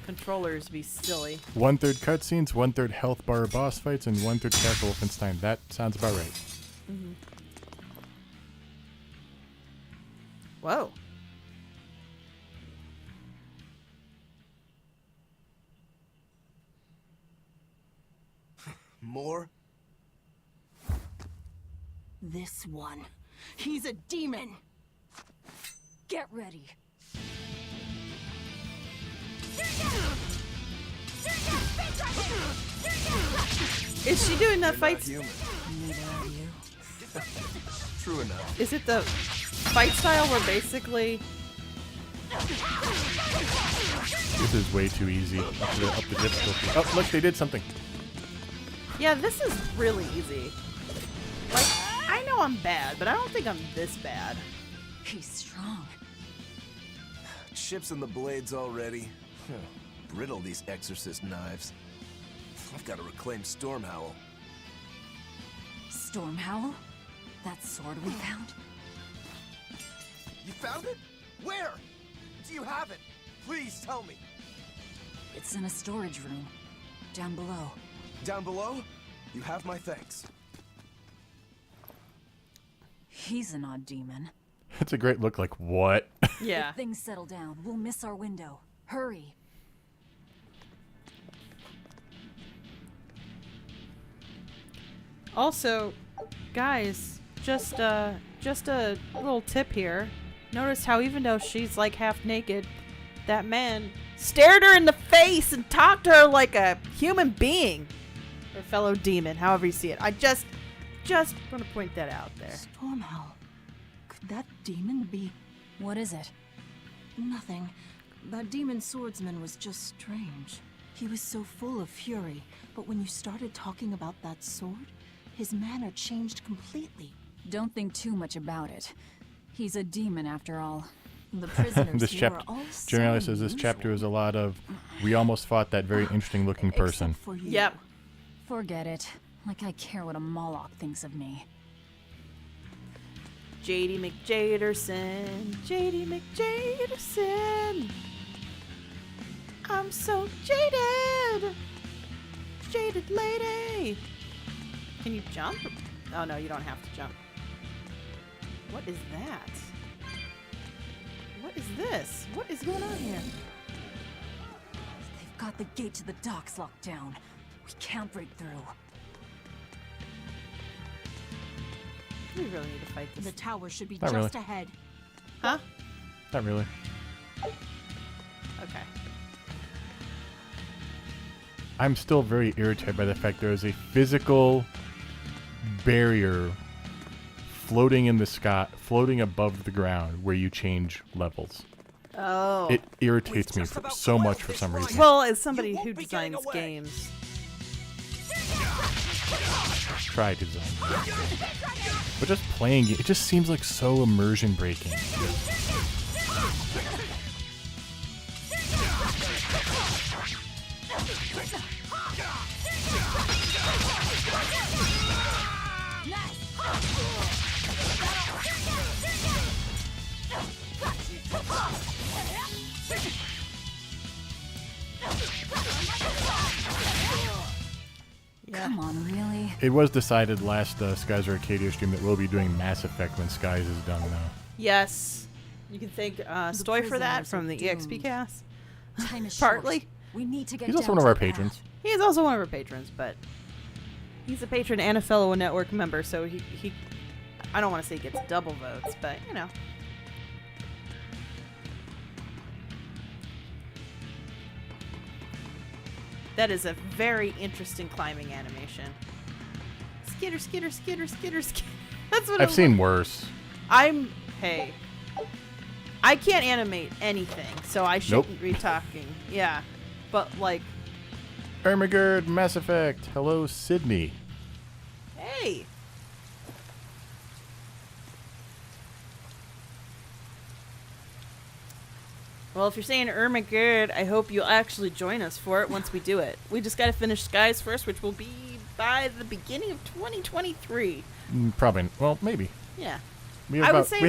[SPEAKER 1] controllers be silly.
[SPEAKER 2] 1/3 cutscenes, 1/3 health bar boss fights, and 1/3 Castle Wolfenstein. That sounds about right.
[SPEAKER 1] Mm-hmm. Whoa.
[SPEAKER 7] More?
[SPEAKER 5] This one. He's a demon.
[SPEAKER 3] Get ready.
[SPEAKER 1] Is she doing that fight?
[SPEAKER 3] Neither are you.
[SPEAKER 7] True enough.
[SPEAKER 1] Is it the fight style where basically...
[SPEAKER 2] This is way too easy. Up the difficulty. Oh, look, they did something.
[SPEAKER 1] Yeah, this is really easy. Like, I know I'm bad, but I don't think I'm this bad.
[SPEAKER 3] He's strong.
[SPEAKER 11] Chips in the blades already. Brittle, these exorcist knives. I've got to reclaim Stormhowl.
[SPEAKER 3] Stormhowl? That sword we found?
[SPEAKER 11] You found it? Where? Do you have it? Please tell me.
[SPEAKER 3] It's in a storage room. Down below.
[SPEAKER 11] Down below? You have my thanks.
[SPEAKER 3] He's an odd demon.
[SPEAKER 2] It's a great look like, what?
[SPEAKER 1] Yeah.
[SPEAKER 3] If things settle down, we'll miss our window. Hurry.
[SPEAKER 1] Also, guys, just a little tip here. Notice how even though she's like half naked, that man stared her in the face and talked to her like a human being. Or fellow demon, however you see it. I just want to point that out there.
[SPEAKER 5] Stormhowl. Could that demon be...
[SPEAKER 3] What is it?
[SPEAKER 5] Nothing. That demon swordsman was just strange. He was so full of fury, but when you started talking about that sword, his manner changed completely.
[SPEAKER 3] Don't think too much about it. He's a demon after all.
[SPEAKER 5] The prisoners
[SPEAKER 2] This
[SPEAKER 5] here are
[SPEAKER 2] chapter,
[SPEAKER 5] all
[SPEAKER 2] Generally
[SPEAKER 5] so
[SPEAKER 2] says this
[SPEAKER 5] unusual.
[SPEAKER 2] chapter is a lot of, we almost fought that very interesting looking person.
[SPEAKER 5] Except for you.
[SPEAKER 1] Yep.
[SPEAKER 3] Forget it. Like I care what a Moloch thinks of me.
[SPEAKER 1] JD McJaderson. JD McJaderson. I'm so jaded. Jaded lady. Can you jump? Oh no, you don't have to jump. What is that? What is this? What is going on here?
[SPEAKER 3] They've got the gate to the docks locked down. We can't break through.
[SPEAKER 1] We really need to fight this.
[SPEAKER 5] The tower should be
[SPEAKER 2] Not
[SPEAKER 5] just
[SPEAKER 2] really.
[SPEAKER 5] ahead.
[SPEAKER 1] Huh?
[SPEAKER 2] Not really.
[SPEAKER 1] Okay.
[SPEAKER 2] I'm still very irritated by the fact there is a physical barrier floating in the sky, floating above the ground where you change levels.
[SPEAKER 1] Oh.
[SPEAKER 2] It irritates me so much for some reason.
[SPEAKER 1] Well, as somebody who designs games.
[SPEAKER 2] Try to design. But just playing it just seems like so immersion breaking.
[SPEAKER 3] Come on, really?
[SPEAKER 2] It was decided last Skies Arcadia stream that we'll be doing Mass Effect when Skies is done now.
[SPEAKER 1] Yes. You can thank Stoy for that from the EXP cast. Partly.
[SPEAKER 3] We need to get
[SPEAKER 2] He's also one of our patrons.
[SPEAKER 1] He is also one of our patrons, but he's a patron and a fellow network member, so he I don't want to say he gets double votes, but you know. That is a very interesting climbing animation. Skitter, skitter, skitter, skitter, skitter. That's what
[SPEAKER 2] I've seen worse.
[SPEAKER 1] Hey. I can't animate anything, so I shouldn't be talking. Yeah. But like
[SPEAKER 2] Ermagerd, Mass Effect. Hello, Sydney.
[SPEAKER 1] Hey. Well, if you're saying Irma good, I hope you'll actually join us for it once we do it. We just got to finish Skies first, which will be by the beginning of 2023.
[SPEAKER 2] Probably. Well, maybe.
[SPEAKER 1] Yeah.
[SPEAKER 2] I would say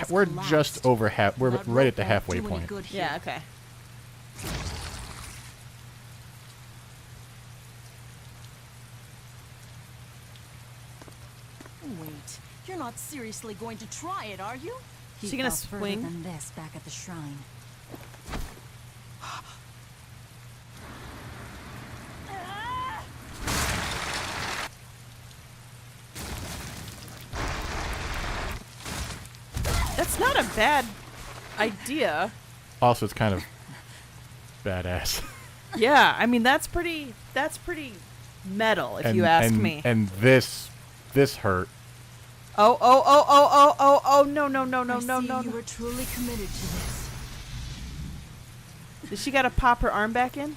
[SPEAKER 2] we're just over half. We're right at the halfway point.
[SPEAKER 1] Yeah. Okay.
[SPEAKER 5] Wait, you're not seriously going to try it, are you?
[SPEAKER 1] Is she gonna swing?
[SPEAKER 3] Than this back at the shrine.
[SPEAKER 1] That's not a bad idea.
[SPEAKER 2] Also, it's kind of badass.
[SPEAKER 1] Yeah, I mean that's pretty metal if you ask me.
[SPEAKER 2] And this hurt.
[SPEAKER 1] Oh, no.
[SPEAKER 5] You were truly committed to this.
[SPEAKER 1] Does she got to pop her arm back in?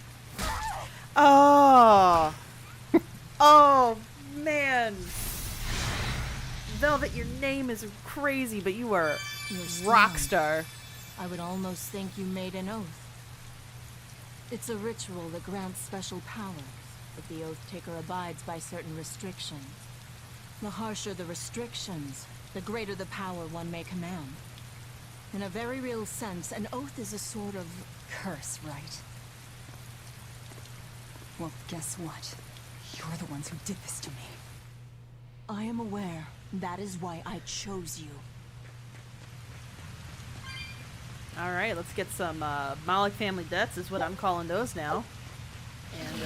[SPEAKER 1] Oh. Oh, man. Velvet, your name is crazy, but you are rock star.
[SPEAKER 5] I would almost think you made an oath. It's a ritual that grants special powers if the oath taker abides by certain restrictions. The harsher the restrictions, the greater the power one may command. In a very real sense, an oath is a sort of
[SPEAKER 3] curse, right? Well, guess what? You're the ones who did this to me.
[SPEAKER 5] I am aware. That is why I chose you.
[SPEAKER 1] All right, let's get some Moloch family deaths is what I'm calling those now. And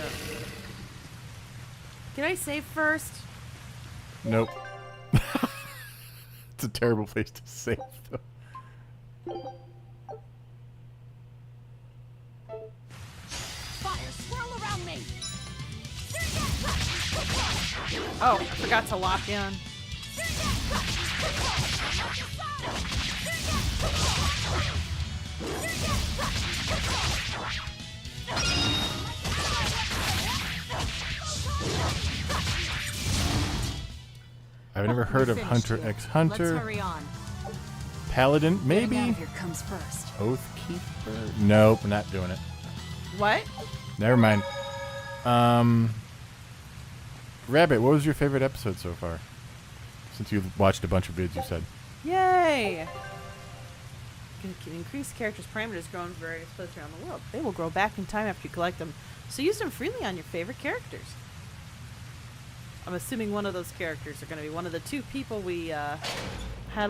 [SPEAKER 1] can I save first?
[SPEAKER 2] Nope. It's a terrible place to save, though.
[SPEAKER 5] Fire swirl around me.
[SPEAKER 1] Oh, I forgot to lock in.
[SPEAKER 2] I've never heard of Hunter x Hunter.
[SPEAKER 5] Let's hurry on.
[SPEAKER 2] Paladin, maybe?
[SPEAKER 3] Here comes first.
[SPEAKER 2] Oathkeeper? Nope, not doing it.
[SPEAKER 1] What?
[SPEAKER 2] Never mind. Rabbit, what was your favorite episode so far? Since you've watched a bunch of vids, you said.
[SPEAKER 1] Yay! Can increase characters' parameters grown in various places around the world. They will grow back in time after you collect them, so use them freely on your favorite characters. I'm assuming one of those characters are going to be one of the 2 people we had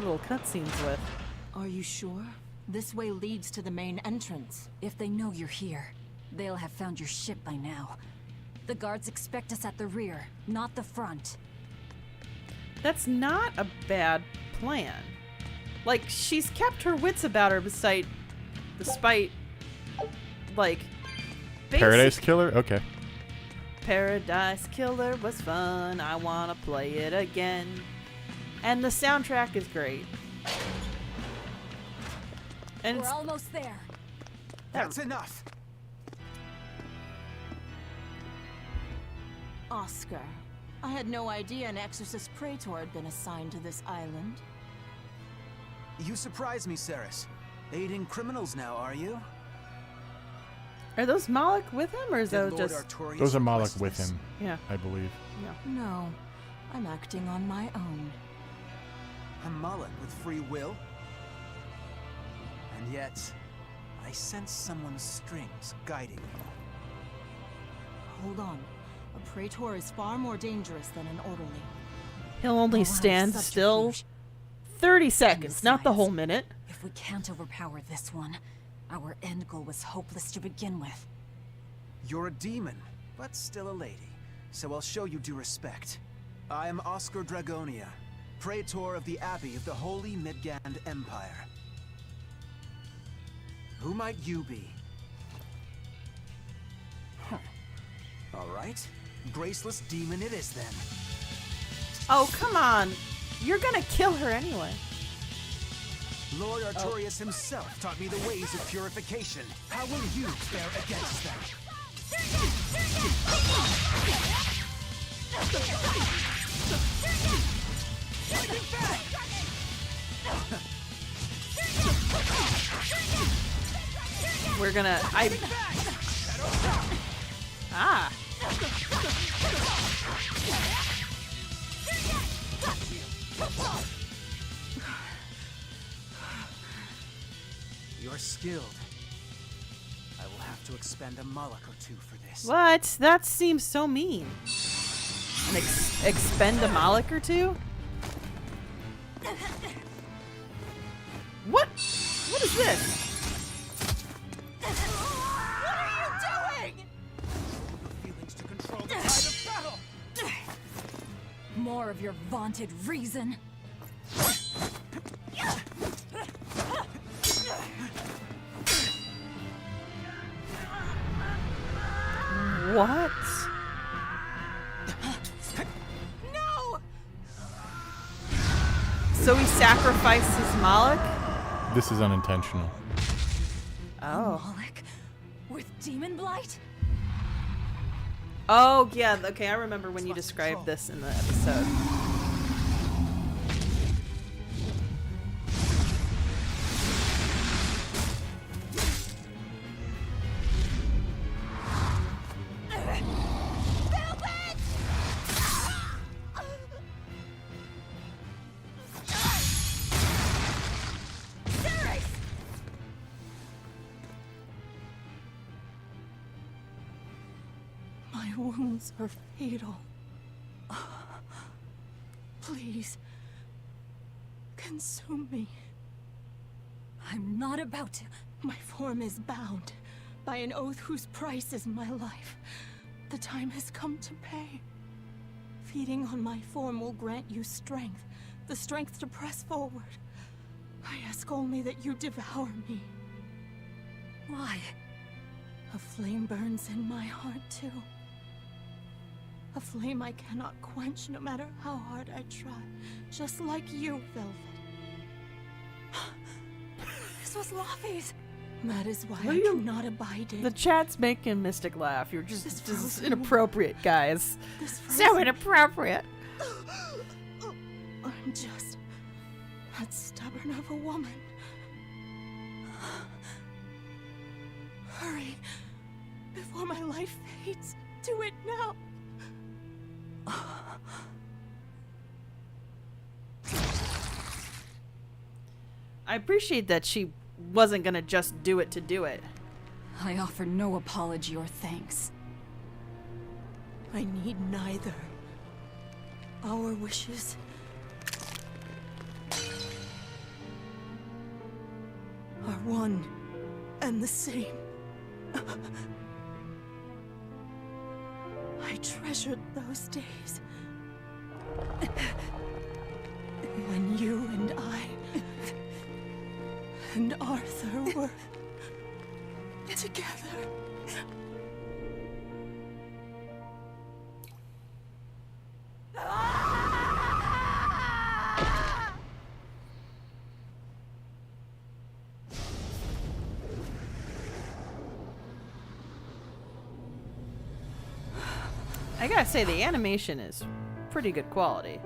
[SPEAKER 1] little cutscenes with.
[SPEAKER 5] Are you sure? This way leads to the main entrance.
[SPEAKER 3] If they know you're here, they'll have found your ship by now. The guards expect us at the rear, not the front.
[SPEAKER 1] That's not a bad plan. Like, she's kept her wits about her despite like...
[SPEAKER 2] Paradise Killer? Okay.
[SPEAKER 1] Paradise Killer was fun. I want to play it again. And the soundtrack is great. And
[SPEAKER 3] we're almost there.
[SPEAKER 7] That's enough.
[SPEAKER 5] Oscar, I had no idea an Exorcist Praetor had been assigned to this island.
[SPEAKER 7] You surprise me, Ceres. Aiding criminals now, are you?
[SPEAKER 1] Are those Moloch with him, or is those just...
[SPEAKER 7] Artorius
[SPEAKER 2] Those are Moloch with him,
[SPEAKER 1] yeah,
[SPEAKER 2] I believe.
[SPEAKER 1] Yeah.
[SPEAKER 5] No, I'm acting on my own.
[SPEAKER 7] A Moloch with free will? And yet, I sense someone's strings guiding you.
[SPEAKER 5] Hold on. A Praetor is far more dangerous than an orderly.
[SPEAKER 1] He'll only stand still 30 seconds, not the whole minute.
[SPEAKER 3] If we can't overpower this one, our end goal was hopeless to begin with.
[SPEAKER 7] You're a demon, but still a lady, so I'll show you due respect. I am Oscar Dragonia, Praetor of the Abbey of the Holy Midgand Empire. Who might you be? Huh. All right, graceless demon it is then.
[SPEAKER 1] Oh, come on. You're gonna kill her anyway.
[SPEAKER 7] Lord Artorius himself taught me the ways of purification. How will you fare against them?
[SPEAKER 1] We're gonna... Ah.
[SPEAKER 7] You're skilled. I will have to expend a Moloch or 2 for this.
[SPEAKER 1] What? That seems so mean. An expend a Moloch or 2? What? What is this?
[SPEAKER 8] What are you doing?
[SPEAKER 7] Feelings to control the tide of battle.
[SPEAKER 3] More of your vaunted reason.
[SPEAKER 1] What?
[SPEAKER 8] No!
[SPEAKER 1] So he sacrificed his Moloch?
[SPEAKER 2] This is unintentional.
[SPEAKER 1] Oh.
[SPEAKER 3] Moloch with demon blight?
[SPEAKER 1] Oh, yeah. Okay, I remember when you described this in the episode.
[SPEAKER 5] My wounds are fatal. Please, consume me.
[SPEAKER 3] I'm not about to.
[SPEAKER 5] My form is bound by an oath whose price is my life. The time has come to pay. Feeding on my form will grant you strength, the strength to press forward. I ask only that you devour me.
[SPEAKER 3] Why?
[SPEAKER 5] A flame burns in my heart too. A flame I cannot quench no matter how hard I try. Just like you, Velvet.
[SPEAKER 3] This was Laffy's.
[SPEAKER 5] That is why
[SPEAKER 1] Will
[SPEAKER 5] I
[SPEAKER 1] you-
[SPEAKER 5] cannot abide it.
[SPEAKER 1] The chat's making Mystic laugh. You're
[SPEAKER 5] This
[SPEAKER 1] just
[SPEAKER 5] frozen-
[SPEAKER 1] inappropriate, guys.
[SPEAKER 5] This
[SPEAKER 1] So
[SPEAKER 5] frozen-
[SPEAKER 1] inappropriate.
[SPEAKER 5] I'm just that stubborn of a woman. Hurry, before my life fades. Do it now.
[SPEAKER 1] I appreciate that she wasn't gonna just do it to do it.
[SPEAKER 3] I offer no apology or thanks.
[SPEAKER 5] I need neither. Our wishes are one and the same. I treasured those days when you and I and Arthur were together.
[SPEAKER 1] I gotta say, the animation is pretty good quality.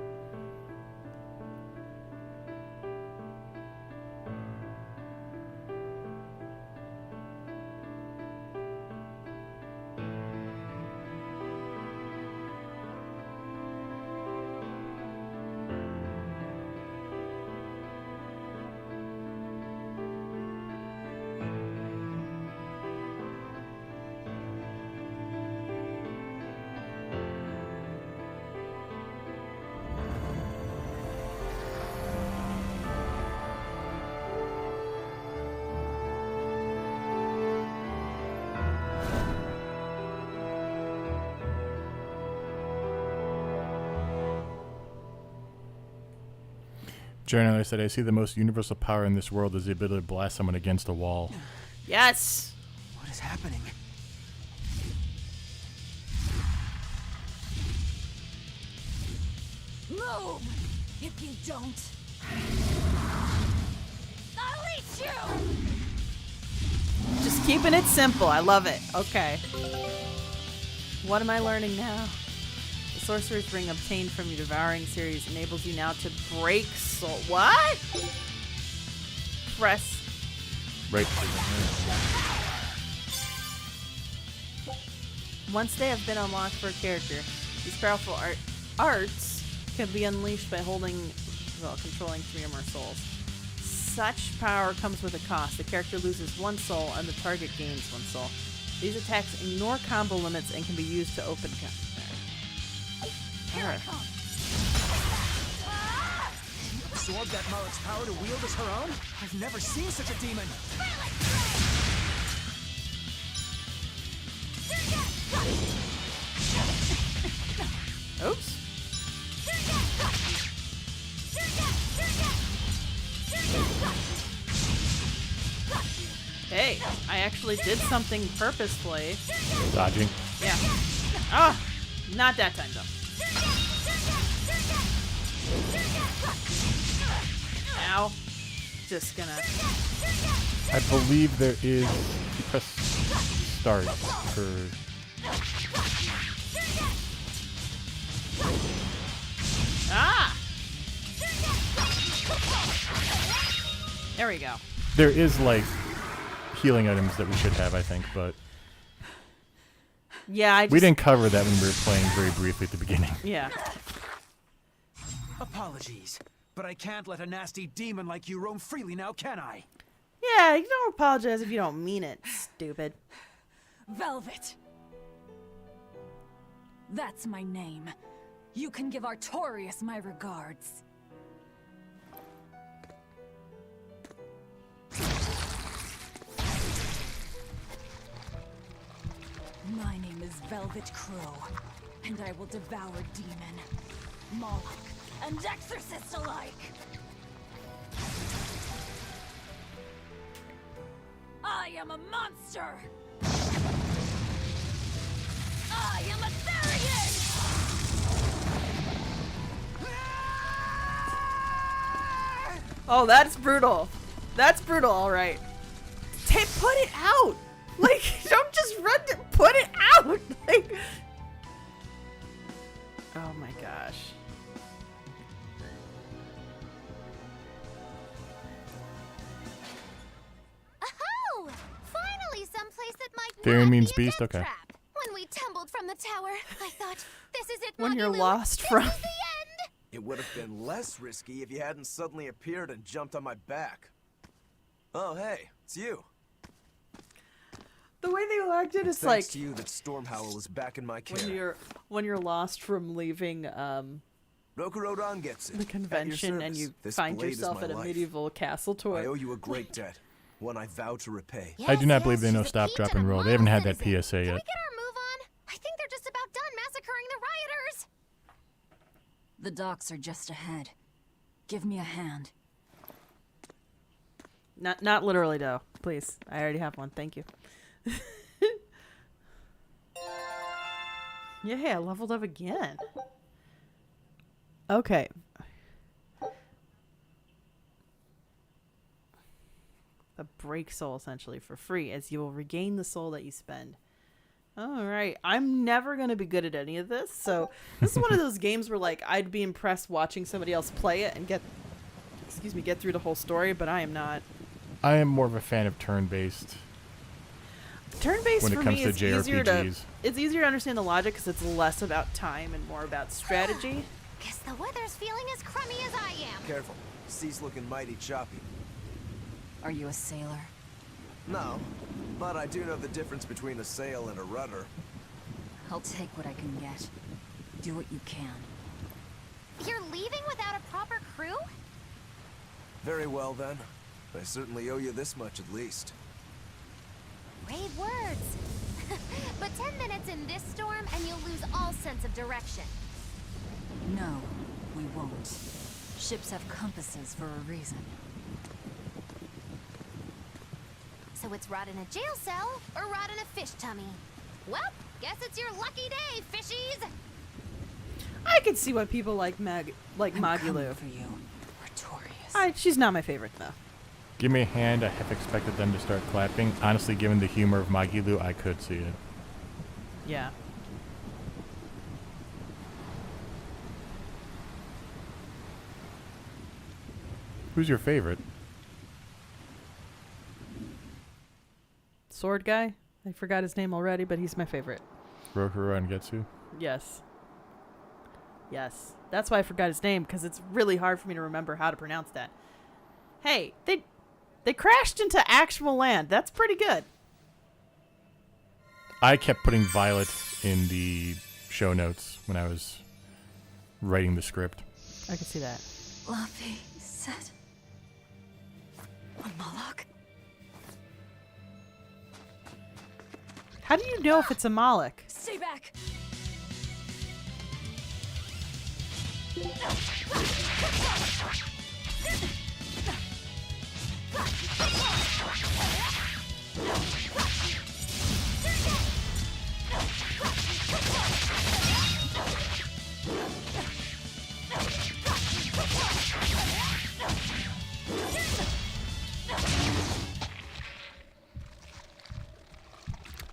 [SPEAKER 2] Generally, I said, I see the most universal power in this world is the ability to blast someone against a wall.
[SPEAKER 1] Yes!
[SPEAKER 7] What is happening?
[SPEAKER 3] Move! If you don't, I'll eat you!
[SPEAKER 1] Just keeping it simple. I love it. Okay. What am I learning now? The Sorcerer's Ring obtained from your Devouring series enables you now to break soul. What? Press.
[SPEAKER 2] Right.
[SPEAKER 1] Once they have been unlocked for a character, these powerful arts can be unleashed by controlling 3 or more souls. Such power comes with a cost. The character loses 1 soul and the target gains 1 soul. These attacks ignore combo limits and can be used to open Alright.
[SPEAKER 7] Absorb that Malik's power to wield as her own? I've never seen such a demon!
[SPEAKER 1] Oops. Hey, I actually did something purposefully.
[SPEAKER 2] Dodging.
[SPEAKER 1] Yeah. Ah! Not that time, though. Ow. Just gonna...
[SPEAKER 2] I believe there is... You press start for...
[SPEAKER 1] Ah! There we go.
[SPEAKER 2] There is, like, healing items that we should have, I think, but...
[SPEAKER 1] Yeah,
[SPEAKER 2] we didn't cover that when we were playing very briefly at the beginning.
[SPEAKER 1] Yeah.
[SPEAKER 7] Apologies, but I can't let a nasty demon like you roam freely now, can I?
[SPEAKER 1] Yeah, you don't apologize if you don't mean it, stupid.
[SPEAKER 3] Velvet. That's my name. You can give Artorias my regards. My name is Velvet Crow, and I will devour demon, Moloch, and exorcist alike. I am a monster! I am a Therian!
[SPEAKER 1] Oh, that's brutal. That's brutal, alright. Put it out! Like, don't just run to put it out! Like... Oh my gosh.
[SPEAKER 9] Oh! Finally someplace that might
[SPEAKER 2] Therian
[SPEAKER 9] not
[SPEAKER 2] means
[SPEAKER 9] be a
[SPEAKER 2] beast?
[SPEAKER 9] death
[SPEAKER 2] Okay.
[SPEAKER 9] trap. When we tumbled from the tower, I thought, this is it,
[SPEAKER 1] When you're
[SPEAKER 9] Maggie Lou.
[SPEAKER 1] lost
[SPEAKER 9] This
[SPEAKER 1] from...
[SPEAKER 9] is the end!
[SPEAKER 11] It would have been less risky if you hadn't suddenly appeared and jumped on my back. Oh, hey, it's you.
[SPEAKER 1] The way they locked it, it's like
[SPEAKER 11] thanks to you that Stormhowl is back in my
[SPEAKER 1] care. When you're lost from leaving
[SPEAKER 11] Rokurodan gets it.
[SPEAKER 1] the convention and you find yourself at a medieval castle tour.
[SPEAKER 11] I owe you a great debt, one I vow to repay.
[SPEAKER 2] I do not believe they know stop, drop, and roll. They haven't had that PSA yet.
[SPEAKER 9] Can we get our move on? I think they're just about done massacring the rioters.
[SPEAKER 3] The docks are just ahead. Give me a hand.
[SPEAKER 1] Not literally, though. Please. I already have one. Thank you. Yeah, I leveled up again. Okay. A break soul, essentially, for free, as you will regain the soul that you spend. Alright. I'm never going to be good at any of this, so this is one of those games where, like, I'd be impressed watching somebody else play it and get through the whole story, but I am not.
[SPEAKER 2] I am more of a fan of turn-based.
[SPEAKER 1] Turn-based
[SPEAKER 2] when it
[SPEAKER 1] for
[SPEAKER 2] comes
[SPEAKER 1] me
[SPEAKER 2] to
[SPEAKER 1] is
[SPEAKER 2] JRPGs.
[SPEAKER 1] It's easier to understand the logic because it's less about time and more about strategy.
[SPEAKER 9] Guess the weather's feeling as crummy as I am.
[SPEAKER 11] Careful. Sea's looking mighty choppy.
[SPEAKER 3] Are you a sailor?
[SPEAKER 11] No, but I do know the difference between a sail and a rudder.
[SPEAKER 3] I'll take what I can get. Do what you can.
[SPEAKER 9] You're leaving without a proper crew?
[SPEAKER 11] Very well, then. I certainly owe you this much at least.
[SPEAKER 9] Brave words. But 10 minutes in this storm and you'll lose all sense of direction.
[SPEAKER 3] No, we won't. Ships have compasses for a reason.
[SPEAKER 9] So it's rot in a jail cell or rot in a fish tummy. Well, guess it's your lucky day, fishies.
[SPEAKER 1] I can see why people like Magilu.
[SPEAKER 3] For you, Pretorius.
[SPEAKER 1] She's not my favorite though.
[SPEAKER 2] Give me a hand. I half expected them to start clapping. Honestly, given the humor of Magilu, I could see it.
[SPEAKER 1] Yeah.
[SPEAKER 2] Who's your favorite?
[SPEAKER 1] Sword guy? I forgot his name already, but he's my favorite.
[SPEAKER 2] Rokuro and Getsu?
[SPEAKER 1] Yes. Yes. That's why I forgot his name, because it's really hard for me to remember how to pronounce that. Hey, they crashed into actual land. That's pretty good.
[SPEAKER 2] I kept putting Violet in the show notes when I was writing the script.
[SPEAKER 1] I can see that.
[SPEAKER 3] Laufey said a Moloch.
[SPEAKER 1] How do you know if it's a Moloch?
[SPEAKER 3] Stay back.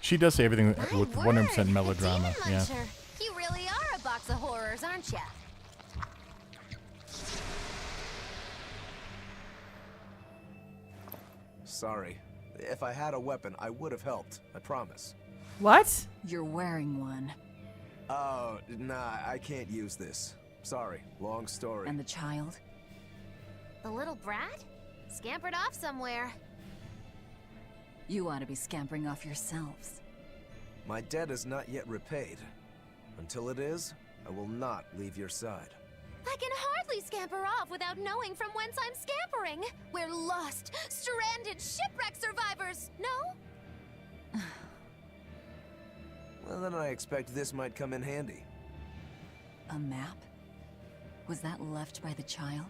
[SPEAKER 2] She does say everything with 100% melodrama. Yeah.
[SPEAKER 9] You really are a box of horrors, aren't you?
[SPEAKER 11] Sorry. If I had a weapon, I would have helped. I promise.
[SPEAKER 1] What?
[SPEAKER 3] You're wearing one.
[SPEAKER 11] Oh, nah, I can't use this. Sorry, long story.
[SPEAKER 3] And the child?
[SPEAKER 9] The little brat? Scampered off somewhere.
[SPEAKER 3] You ought to be scampering off yourselves.
[SPEAKER 11] My debt is not yet repaid. Until it is, I will not leave your side.
[SPEAKER 9] I can hardly scamper off without knowing from whence I'm scampering. We're lost, stranded shipwreck survivors, no?
[SPEAKER 11] Well, then I expect this might come in handy.
[SPEAKER 3] A map? Was that left by the child?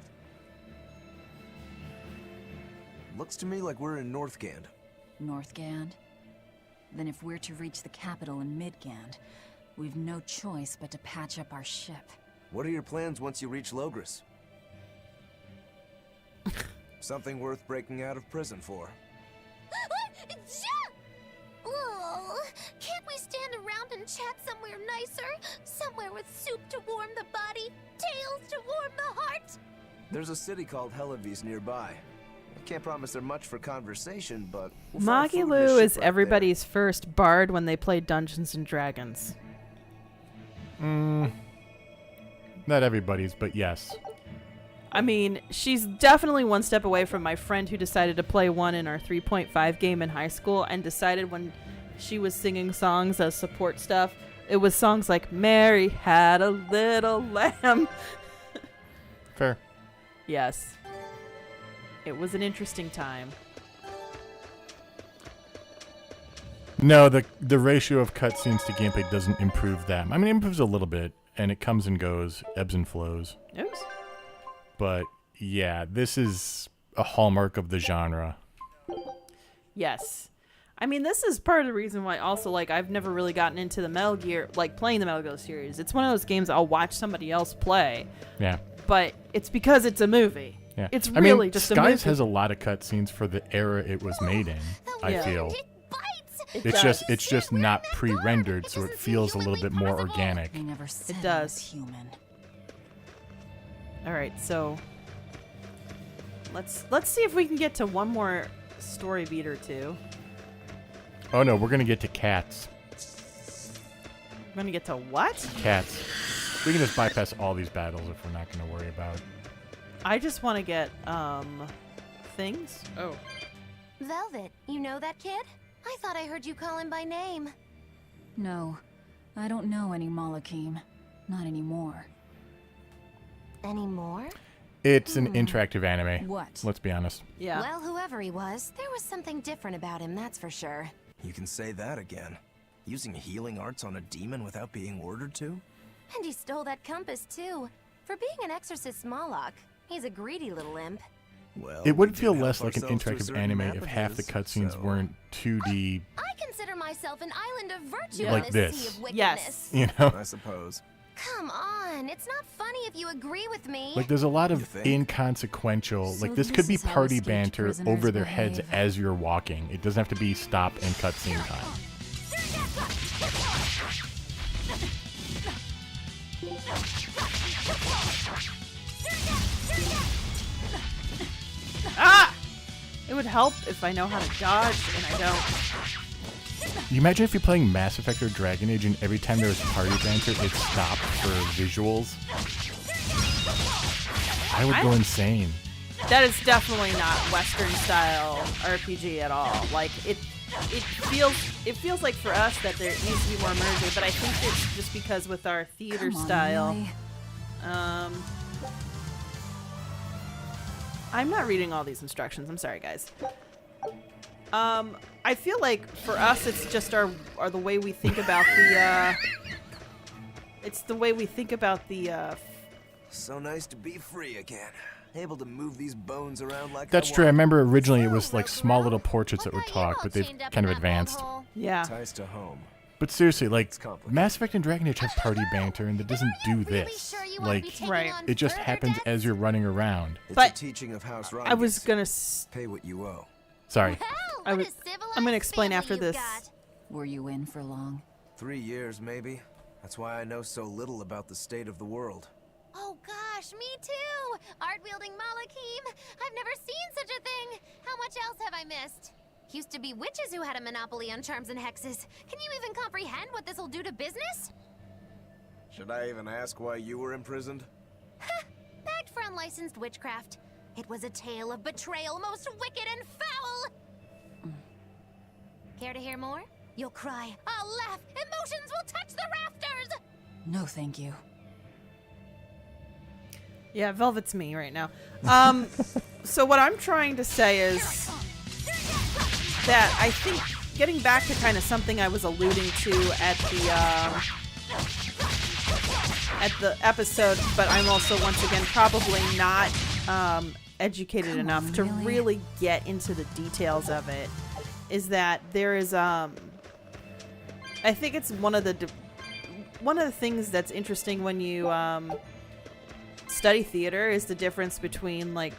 [SPEAKER 11] Looks to me like we're in Northgand.
[SPEAKER 3] Northgand? Then if we're to reach the capital in Midgand, we've no choice but to patch up our ship.
[SPEAKER 11] What are your plans once you reach Logris? Something worth breaking out of prison for.
[SPEAKER 9] Oh, can't we stand around and chat somewhere nicer? Somewhere with soup to warm the body, tales to warm the heart?
[SPEAKER 11] There's a city called Helavis nearby. I can't promise they're much for conversation, but we'll find food in the
[SPEAKER 1] Magilu
[SPEAKER 11] ship
[SPEAKER 1] is
[SPEAKER 11] right
[SPEAKER 1] everybody's first bard when they play Dungeons and Dragons.
[SPEAKER 2] Not everybody's, but yes.
[SPEAKER 1] I mean, she's definitely one step away from my friend who decided to play one in our 3.5 game in high school and decided when she was singing songs as support stuff, it was songs like Mary Had a Little Lamb.
[SPEAKER 2] Fair.
[SPEAKER 1] Yes. It was an interesting time.
[SPEAKER 2] No, the ratio of cutscenes to gameplay doesn't improve that. I mean, it improves a little bit, and it comes and goes, ebbs and flows.
[SPEAKER 1] Oops.
[SPEAKER 2] But yeah, this is a hallmark of the genre.
[SPEAKER 1] Yes. I mean, this is part of the reason why also, like, I've never really gotten into the Metal Gear, like, playing the Metal Gear series. It's one of those games I'll watch somebody else play.
[SPEAKER 2] Yeah.
[SPEAKER 1] But it's because it's a movie.
[SPEAKER 2] Yeah.
[SPEAKER 1] It's really just a movie.
[SPEAKER 2] Skies has a lot of cutscenes for the era it was made in, I feel. It's just not pre-rendered, so it feels a little bit more organic.
[SPEAKER 1] It does. All right, so let's see if we can get to one more story beat or two.
[SPEAKER 2] Oh no, we're gonna get to cats.
[SPEAKER 1] We're gonna get to what?
[SPEAKER 2] Cats. We can just bypass all these battles if we're not gonna worry about.
[SPEAKER 1] I just want to get things. Oh.
[SPEAKER 9] Velvet, you know that kid? I thought I heard you call him by name.
[SPEAKER 3] No, I don't know any Malakim. Not anymore.
[SPEAKER 9] Anymore?
[SPEAKER 2] It's an interactive anime.
[SPEAKER 3] What?
[SPEAKER 2] Let's be honest.
[SPEAKER 1] Yeah.
[SPEAKER 9] Well, whoever he was, there was something different about him, that's for sure.
[SPEAKER 11] You can say that again. Using healing arts on a demon without being ordered to?
[SPEAKER 9] And he stole that compass, too. For being an exorcist Moloch, he's a greedy little imp.
[SPEAKER 11] Well,
[SPEAKER 2] it would feel less like an interactive anime if half the cutscenes weren't 2D.
[SPEAKER 9] I consider myself an island of virtue
[SPEAKER 2] like
[SPEAKER 9] in this
[SPEAKER 2] this.
[SPEAKER 9] sea of wickedness.
[SPEAKER 1] Yes.
[SPEAKER 2] You know?
[SPEAKER 11] I suppose.
[SPEAKER 9] Come on, it's not funny if you agree with me.
[SPEAKER 2] Like, there's a lot of inconsequential, like, this could be party banter over their heads as you're walking. It doesn't have to be stop and cutscene time.
[SPEAKER 1] Ah! It would help if I know how to dodge, and I don't.
[SPEAKER 2] You imagine if you're playing Mass Effect or Dragon Age and every time there was party banter, it stopped for visuals? I would go insane.
[SPEAKER 1] That is definitely not Western style RPG at all. Like it feels like for us that there needs to be more merging, but I think it's just because with our theater style. Really? I'm not reading all these instructions. I'm sorry, guys. I feel like for us, it's just the way we think about the. It's the way we think about the.
[SPEAKER 11] So nice to be free again. Able to move these bones around like
[SPEAKER 2] That's true. I remember originally it was like small little portraits that would talk, but they've kind of advanced.
[SPEAKER 1] Yeah.
[SPEAKER 11] Ties to home.
[SPEAKER 2] But seriously, like, Mass Effect and Dragon Age have party banter, and it doesn't do this. Like, it just happens as you're running around.
[SPEAKER 11] It's
[SPEAKER 1] but
[SPEAKER 11] a teaching of House
[SPEAKER 1] I was gonna
[SPEAKER 11] pay what you owe.
[SPEAKER 2] Sorry.
[SPEAKER 9] Well,
[SPEAKER 1] I'm gonna explain after this.
[SPEAKER 3] Were you in for long?
[SPEAKER 11] 3 years, maybe. That's why I know so little about the state of the world.
[SPEAKER 9] Oh gosh, me too! Art-wielding Malakim! I've never seen such a thing! How much else have I missed? Used to be witches who had a monopoly on charms and hexes. Can you even comprehend what this'll do to business?
[SPEAKER 11] Should I even ask why you were imprisoned?
[SPEAKER 9] Bagged for unlicensed witchcraft. It was a tale of betrayal most wicked and foul! Care to hear more? You'll cry, I'll laugh, emotions will touch the rafters!
[SPEAKER 3] No, thank you.
[SPEAKER 1] Yeah, Velvet's me right now. So what I'm trying to say is that I think getting back to kind of something I was alluding to at the episode, but I'm also once again probably not educated enough to really get into the details of it, is that there is I think it's one of the things that's interesting when you study theater is the difference between like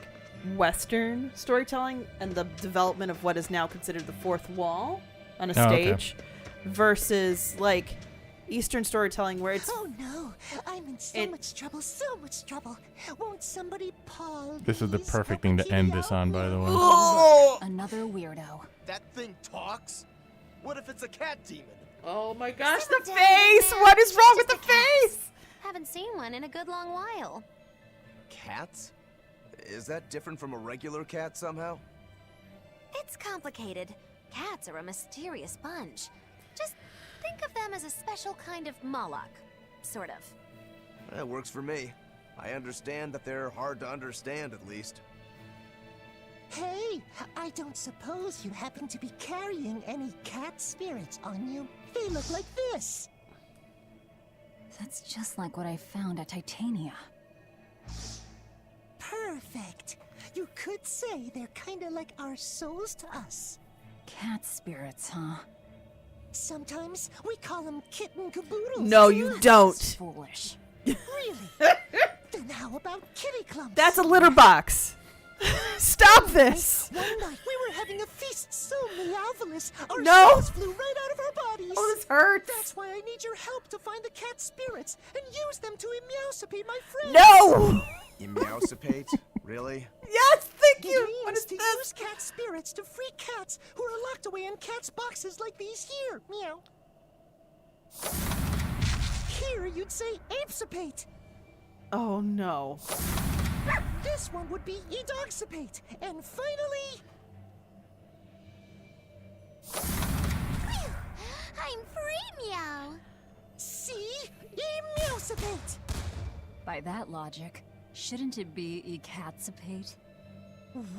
[SPEAKER 1] Western storytelling and the development of what is now considered the fourth wall on a stage versus like Eastern storytelling where it's
[SPEAKER 12] oh no, I'm in so much trouble. Won't somebody Paul?
[SPEAKER 2] This is the perfect thing to end this on, by the way.
[SPEAKER 3] Oh! Another weirdo.
[SPEAKER 10] That thing talks? What if it's a cat demon?
[SPEAKER 1] Oh my gosh, the face! What is wrong with the face?
[SPEAKER 9] Haven't seen one in a good long while.
[SPEAKER 10] Cats?
[SPEAKER 11] Is that different from a regular cat somehow?
[SPEAKER 9] It's complicated. Cats are a mysterious bunch. Just think of them as a special kind of Moloch. Sort of.
[SPEAKER 11] That works for me. I understand that they're hard to understand, at least.
[SPEAKER 12] Hey, I don't suppose you happen to be carrying any cat spirits on you? They look like this.
[SPEAKER 3] That's just like what I found at Titania.
[SPEAKER 12] Perfect. You could say they're kinda like our souls to us.
[SPEAKER 3] Cat spirits, huh?
[SPEAKER 12] Sometimes we call them kitten caboodles.
[SPEAKER 1] No, you don't.
[SPEAKER 3] That's foolish.
[SPEAKER 12] Really? Then how about kitty clumps?
[SPEAKER 1] That's a litter box. Stop this.
[SPEAKER 12] One night we were having a feast so meowvelous, our
[SPEAKER 1] No.
[SPEAKER 12] souls flew right out of our bodies.
[SPEAKER 1] Oh, this hurts.
[SPEAKER 12] That's why I need your help to find the cat spirits and use them to meowsipate my friends.
[SPEAKER 1] No.
[SPEAKER 11] Meowsipate? Really?
[SPEAKER 1] Yes, thank you.
[SPEAKER 12] It
[SPEAKER 1] What
[SPEAKER 12] means
[SPEAKER 1] is
[SPEAKER 12] to
[SPEAKER 1] this?
[SPEAKER 12] use cat spirits to free cats who are locked away in cats' boxes like these here. Meow. Here you'd say apesipate.
[SPEAKER 1] Oh no.
[SPEAKER 12] This one would be edogsipate. And finally...
[SPEAKER 9] Phew! I'm free, Meow!
[SPEAKER 12] See? Emeowsipate.
[SPEAKER 3] By that logic, shouldn't it be ecatsipate?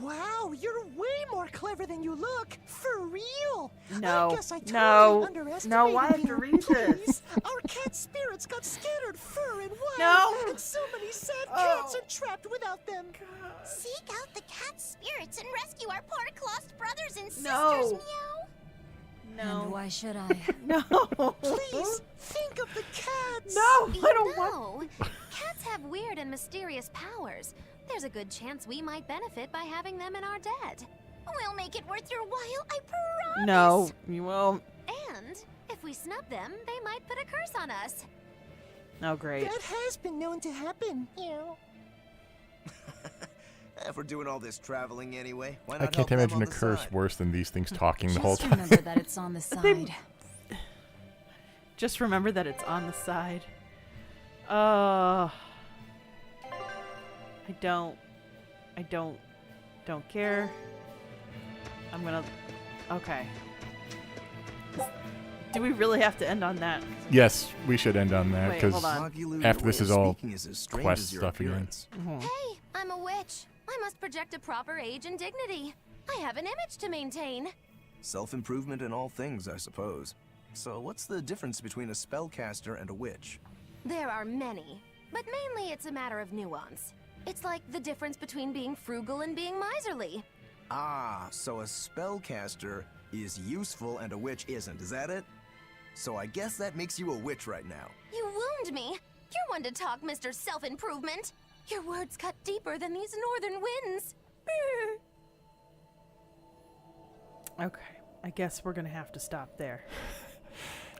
[SPEAKER 12] Wow, you're way more clever than you look. For real.
[SPEAKER 1] No.
[SPEAKER 12] I guess I totally
[SPEAKER 1] No.
[SPEAKER 12] underestimated
[SPEAKER 1] No, why have
[SPEAKER 12] you.
[SPEAKER 1] to read this?
[SPEAKER 12] Please, our cat spirits got scattered far and wide.
[SPEAKER 1] No.
[SPEAKER 12] And so many sad
[SPEAKER 1] Oh.
[SPEAKER 12] cats are trapped without them.
[SPEAKER 9] Seek out the cat spirits and rescue our poor lost brothers and sisters,
[SPEAKER 1] No.
[SPEAKER 9] Meow!
[SPEAKER 3] And
[SPEAKER 1] No.
[SPEAKER 3] why should I?
[SPEAKER 1] No.
[SPEAKER 12] Please, think of the cats.
[SPEAKER 1] No, I don't want.
[SPEAKER 9] No! Cats have weird and mysterious powers. There's a good chance we might benefit by having them in our debt. We'll make it worth your while, I promise!
[SPEAKER 1] No, you won't.
[SPEAKER 9] And if we snub them, they might put a curse on us.
[SPEAKER 1] Oh, great.
[SPEAKER 12] That has been known to happen. Meow.
[SPEAKER 11] If we're doing all this traveling anyway, why
[SPEAKER 2] I
[SPEAKER 11] not
[SPEAKER 2] can't
[SPEAKER 11] help them
[SPEAKER 2] imagine
[SPEAKER 11] on
[SPEAKER 2] a
[SPEAKER 11] the
[SPEAKER 2] curse
[SPEAKER 11] side?
[SPEAKER 2] worse than these things talking the whole
[SPEAKER 3] Just
[SPEAKER 2] time.
[SPEAKER 3] remember that it's on the side.
[SPEAKER 1] Just remember that it's on the side. I don't care. I'm gonna. Okay. Do we really have to end on that?
[SPEAKER 2] Yes, we should end on that
[SPEAKER 1] Wait,
[SPEAKER 2] because
[SPEAKER 1] hold on.
[SPEAKER 2] after this is all
[SPEAKER 11] quest
[SPEAKER 2] quest stuff again.
[SPEAKER 9] Hey, I'm a witch. I must project a proper age and dignity. I have an image to maintain.
[SPEAKER 11] Self-improvement in all things, I suppose. So what's the difference between a spellcaster and a witch?
[SPEAKER 9] There are many, but mainly it's a matter of nuance. It's like the difference between being frugal and being miserly.
[SPEAKER 11] Ah, so a spellcaster is useful and a witch isn't, is that it? So I guess that makes you a witch right now.
[SPEAKER 9] You wound me. You're one to talk, Mr. Self-Improvement. Your words cut deeper than these northern winds.
[SPEAKER 1] Okay. I guess we're gonna have to stop there.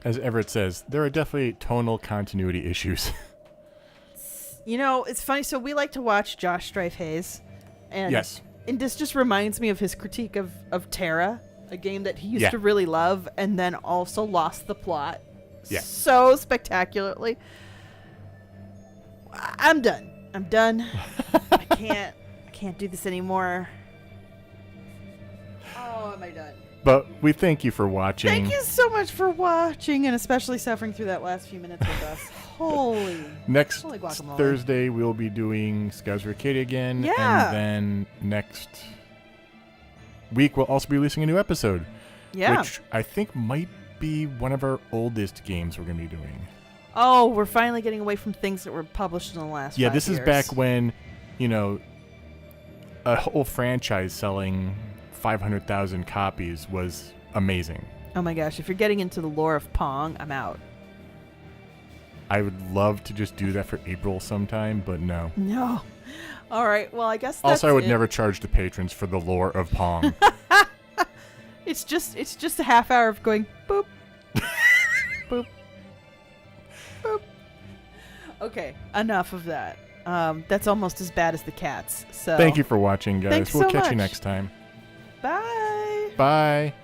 [SPEAKER 2] As Everett says, there are definitely tonal continuity issues.
[SPEAKER 1] You know, it's funny. So we like to watch Josh Strife Hayes, and
[SPEAKER 2] Yes.
[SPEAKER 1] and this just reminds me of his critique of Terra, a game that he used
[SPEAKER 2] Yeah.
[SPEAKER 1] to really love, and then also lost the plot
[SPEAKER 2] Yeah.
[SPEAKER 1] so spectacularly. I'm done. I'm done. I can't do this anymore. Oh, am I done?
[SPEAKER 2] But we thank you for watching.
[SPEAKER 1] Thank you so much for watching, and especially suffering through that last few minutes with us. Holy.
[SPEAKER 2] Next
[SPEAKER 1] Holy guacamole.
[SPEAKER 2] Thursday, we'll be doing Scouts of Arcadia again.
[SPEAKER 1] Yeah.
[SPEAKER 2] And then next week, we'll also be releasing a new episode.
[SPEAKER 1] Yeah.
[SPEAKER 2] Which I think might be one of our oldest games we're going to be doing.
[SPEAKER 1] Oh, we're finally getting away from things that were published in the last 5
[SPEAKER 2] This
[SPEAKER 1] years.
[SPEAKER 2] is back when, a whole franchise selling 500,000 copies was amazing.
[SPEAKER 1] Oh my gosh, if you're getting into the lore of Pong, I'm out.
[SPEAKER 2] I would love to just do that for April sometime, but no.
[SPEAKER 1] No. All right, well, I guess that's
[SPEAKER 2] Also, I would
[SPEAKER 1] it.
[SPEAKER 2] never charge the patrons for the lore of Pong.
[SPEAKER 1] It's just a half hour of going boop, boop, boop. Okay, enough of that. That's almost as bad as the cats. So
[SPEAKER 2] Thank you for watching, guys.
[SPEAKER 1] Thanks
[SPEAKER 2] We'll
[SPEAKER 1] so
[SPEAKER 2] catch you
[SPEAKER 1] much.
[SPEAKER 2] next time.
[SPEAKER 1] Bye.
[SPEAKER 2] Bye.